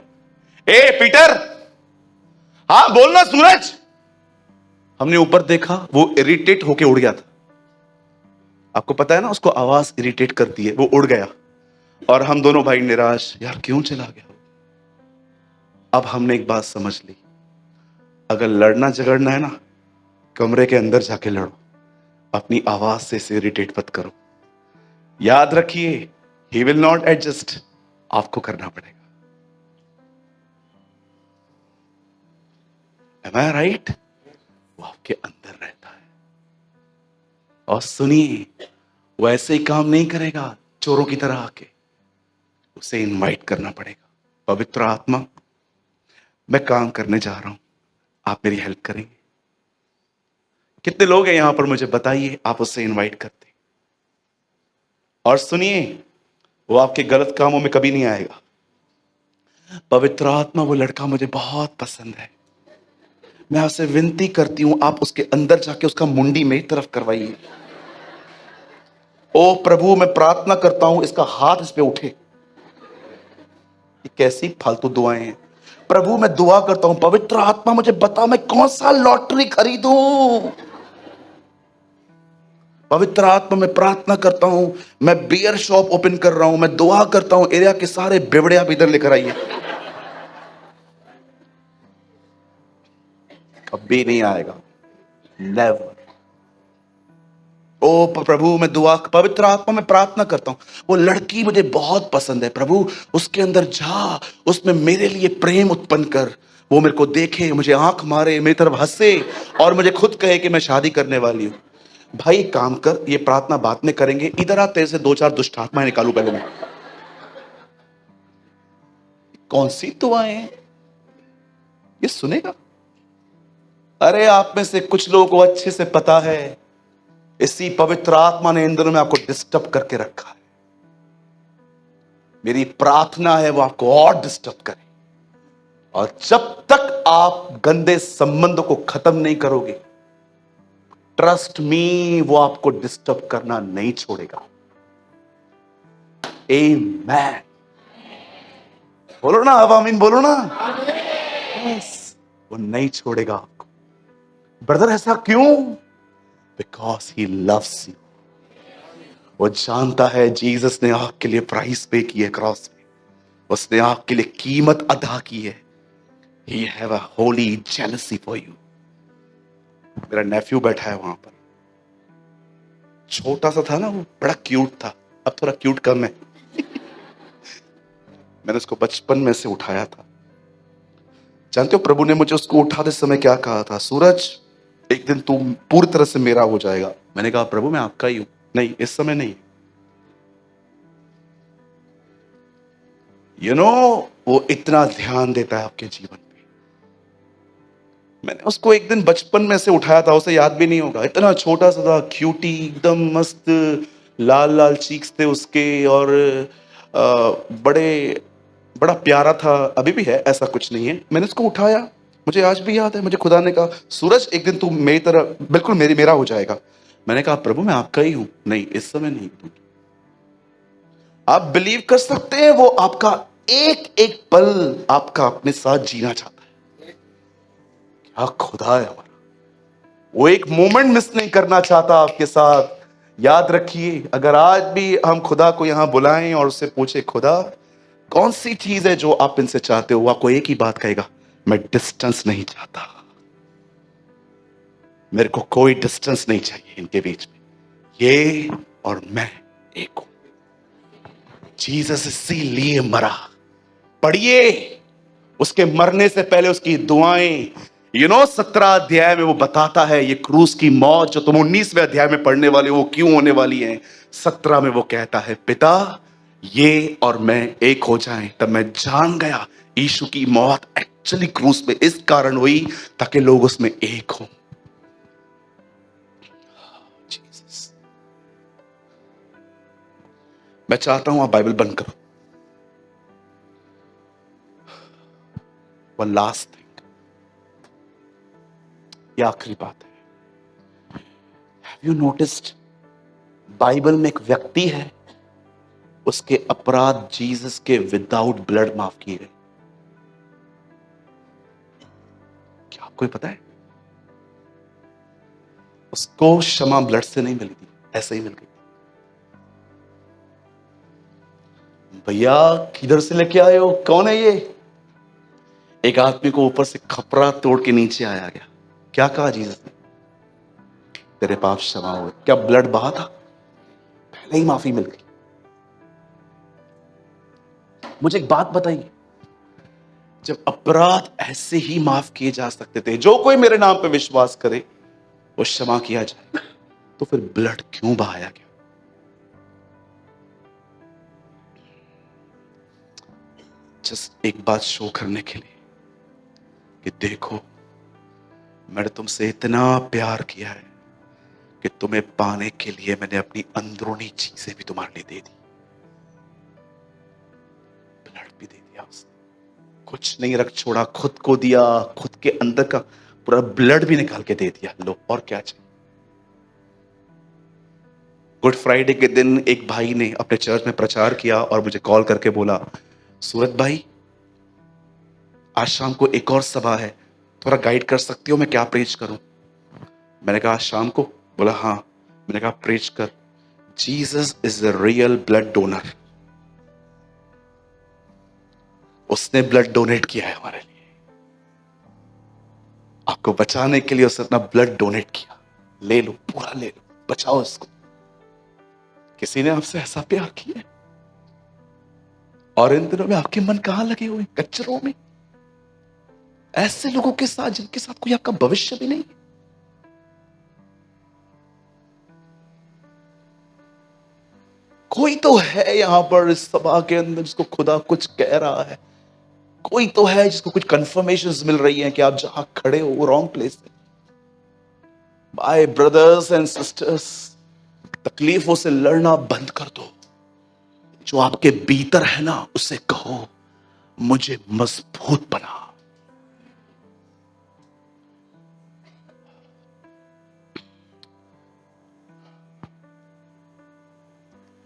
ए पीटर, हाँ बोलना सूरज। हमने ऊपर देखा, वो इरिटेट होके उड़ गया था। आपको पता है ना, उसको आवाज इरिटेट करती है, वो उड़ गया और हम दोनों भाई निराश, यार क्यों चला गया। अब हमने एक बात समझ ली, अगर लड़ना झगड़ना है ना, कमरे के अंदर जाके लड़ो, अपनी आवाज से इसे इरिटेट मत करो। याद रखिए, ही विल नॉट एडजस्ट, आपको करना पड़ेगा। एम आई राइट? वो आपके अंदर रहता है। और सुनिए, वो ऐसे ही काम नहीं करेगा चोरों की तरह आके, उसे इनवाइट करना पड़ेगा। पवित्र आत्मा, मैं काम करने जा रहा हूं, आप मेरी हेल्प करेंगे? कितने लोग हैं यहां पर, मुझे बताइए, आप उससे इनवाइट करते? और सुनिए, वो आपके गलत कामों में कभी नहीं आएगा। पवित्र आत्मा, वो लड़का मुझे बहुत पसंद है, मैं आपसे विनती करती हूं, आप उसके अंदर जाके उसका मुंडी मेरी तरफ करवाइए। ओ प्रभु, मैं प्रार्थना करता हूं इसका हाथ इस पे उठे। ये कैसी फालतू दुआएं हैं। प्रभु, मैं दुआ करता हूं, पवित्र आत्मा मुझे बता मैं कौन सा लॉटरी खरीदूं। पवित्र आत्मा, मैं प्रार्थना करता हूं, मैं बियर शॉप ओपन कर रहा हूं, मैं दुआ करता हूं एरिया के सारे बेवड़े आप इधर लेकर आइए। कभी नहीं आएगा, नेवर। ओ प्रभु, मैं दुआ, पवित्र आत्मा मैं प्रार्थना करता हूं, वो लड़की मुझे बहुत पसंद है प्रभु, उसके अंदर जा, उसमें मेरे लिए प्रेम उत्पन्न कर, वो मेरे को देखे, मुझे आंख मारे, मेरी तरफ हंसे और मुझे खुद कहे कि मैं शादी करने वाली हूं। भाई काम कर, ये प्रार्थना बाद में करेंगे, इधर आ, तेरे से दो चार दुष्ट आत्माएं निकालू पहले मैं। कौन सी दुआएं हैं? ये सुनेगा? अरे आप में से कुछ लोगों को अच्छे से पता है, इसी पवित्र आत्मा ने इन दिनों में आपको डिस्टर्ब करके रखा है। मेरी प्रार्थना है वो आपको और डिस्टर्ब करे, और जब तक आप गंदे संबंधों को खत्म नहीं करोगे, ट्रस्ट मी, वो आपको डिस्टर्ब करना नहीं छोड़ेगा। आमीन। बोलो ना, अब आमीन बोलो ना। Yes, वो नहीं छोड़ेगा आपको। ब्रदर ऐसा क्यों? Because he loves you. वो जानता है जीसस ने आपके लिए प्राइस पे की है क्रॉस पे, उसने आपके लिए कीमत अदा की है। He have a holy jealousy for you। मेरा नेफ्यू बैठा है वहां पर, छोटा सा था ना, वो बड़ा क्यूट था, अब थोड़ा क्यूट कम है। मैंने उसको बचपन में से उठाया था। जानते हो प्रभु ने मुझे उसको उठाते समय क्या कहा था? सूरज, एक दिन तू पूरी तरह से मेरा हो जाएगा। मैंने कहा प्रभु मैं आपका ही हूं। नहीं, इस समय नहीं। वो इतना ध्यान देता है आपके जीवन पे। मैंने उसको एक दिन बचपन में से उठाया था, उसे याद भी नहीं होगा, इतना छोटा सा था, क्यूटी एकदम मस्त, लाल लाल चीक्स थे उसके, और बड़े बड़ा प्यारा था, अभी भी है, ऐसा कुछ नहीं है। मैंने उसको उठाया, मुझे आज भी याद है, मुझे खुदा ने कहा सूरज एक दिन तू मेरी तरह बिल्कुल मेरा हो जाएगा। मैंने कहा प्रभु मैं आपका ही हूं। नहीं, इस समय नहीं। आप बिलीव कर सकते हैं, वो आपका एक एक पल आपका अपने साथ जीना चाहता है। क्या खुदा है हमारा, वो एक मोमेंट मिस नहीं करना चाहता आपके साथ। याद रखिए, अगर आज भी हम खुदा को यहां बुलाएं और उससे पूछे खुदा कौन सी चीज है जो आप इनसे चाहते हो, वो आपको एक ही बात कहेगा, मैं डिस्टेंस नहीं चाहता, मेरे को कोई डिस्टेंस नहीं चाहिए इनके बीच में, ये और मैं एक हूं। जीसस इसीलिए मरा। पढ़िए, उसके मरने से पहले उसकी दुआएं, 17 अध्याय में वो बताता है ये क्रूस की मौत जो तुम 19वें अध्याय में पढ़ने वाले हो वो क्यों होने वाली है। 17 में वो कहता है पिता ये और मैं एक हो जाएं। तब मैं जान गया यीशु की मौत एक्चुअली क्रूस पे इस कारण हुई ताकि लोग उसमें एक हों। जीसस, मैं चाहता हूं आप बाइबल बंद करो। वन लास्ट थिंग, ये आखिरी बात है। हैव यू नोटिस्ड, बाइबल में एक व्यक्ति है, उसके अपराध जीसस के विदाउट ब्लड माफ किए गए। क्या आपको पता है? उसको क्षमा ब्लड से नहीं मिली थी, ऐसे ही मिल गई। भैया किधर से लेके आए हो, कौन है ये? एक आदमी को ऊपर से खपरा तोड़ के नीचे आया गया। क्या कहा जीसस ने? तेरे पाप क्षमा हुए। क्या ब्लड बहा था? पहले ही माफी मिल गई। मुझे एक बात बताइए, जब अपराध ऐसे ही माफ किए जा सकते थे, जो कोई मेरे नाम पे विश्वास करे वो क्षमा किया जाए, तो फिर ब्लड क्यों बहाया गया? जस्ट एक बात शो करने के लिए कि देखो, मैंने तुमसे इतना प्यार किया है कि तुम्हें पाने के लिए मैंने अपनी अंदरूनी चीजें भी तुम्हारे लिए दे दी। ब्लड भी दे दिया उसने, कुछ नहीं रख छोड़ा, खुद को दिया, खुद के अंदर का पूरा ब्लड भी निकाल के दे दिया। लो, और क्या चाहिए? गुड फ्राइडे के दिन एक भाई ने अपने चर्च में प्रचार किया और मुझे कॉल करके बोला, सूरत भाई आज शाम को एक और सभा है, थोड़ा गाइड कर सकते हो, मैं क्या प्रेच करूं? मैंने कहा शाम को? बोला हाँ। मैंने कहा प्रेच कर, Jesus is the real blood donor. उसने ब्लड डोनेट किया है हमारे लिए, आपको बचाने के लिए उसने अपना ब्लड डोनेट किया। ले लो, पूरा ले लो, बचाओ इसको। किसी ने आपसे ऐसा प्यार किया है? और इन दिनों में आपके मन कहां लगे हुए? कचरों में, ऐसे लोगों के साथ जिनके साथ कोई आपका भविष्य भी नहीं। कोई तो है यहां पर इस सभा के अंदर जिसको खुदा कुछ कह रहा है, कोई तो है जिसको कुछ कंफर्मेशंस मिल रही हैं कि आप जहां खड़े हो वो रॉन्ग प्लेस है। माय ब्रदर्स एंड सिस्टर्स, तकलीफों से लड़ना बंद कर दो। जो आपके भीतर है ना, उसे कहो मुझे मजबूत बना।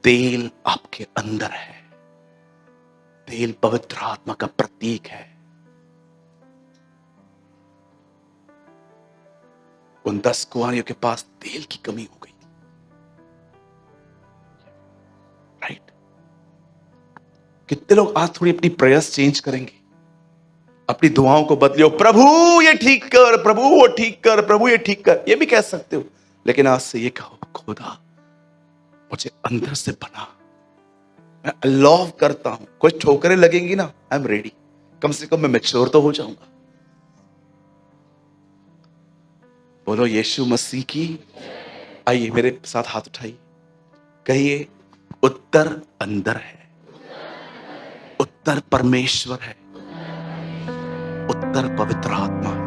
तेल आपके अंदर है, तेल पवित्र आत्मा का प्रतीक है। उन 10 कुंवारियों के पास तेल की कमी हो गई, राइट? कितने लोग आज थोड़ी अपनी प्रेयर्स चेंज करेंगे, अपनी दुआओं को बदलियो, प्रभु ये ठीक कर, प्रभु वो ठीक कर, प्रभु ये ठीक कर, ये भी कह सकते हो, लेकिन आज से ये कहो, खुदा मुझे अंदर से बना, मैं अलाव करता हूं। कुछ ठोकरें लगेंगी ना, आई एम रेडी, कम से कम मैं मैच्योर तो हो जाऊंगा। बोलो यीशु मसीह की। आइए मेरे साथ हाथ उठाइए, कहिए उत्तर अंदर है, उत्तर परमेश्वर है, उत्तर पवित्र आत्मा है।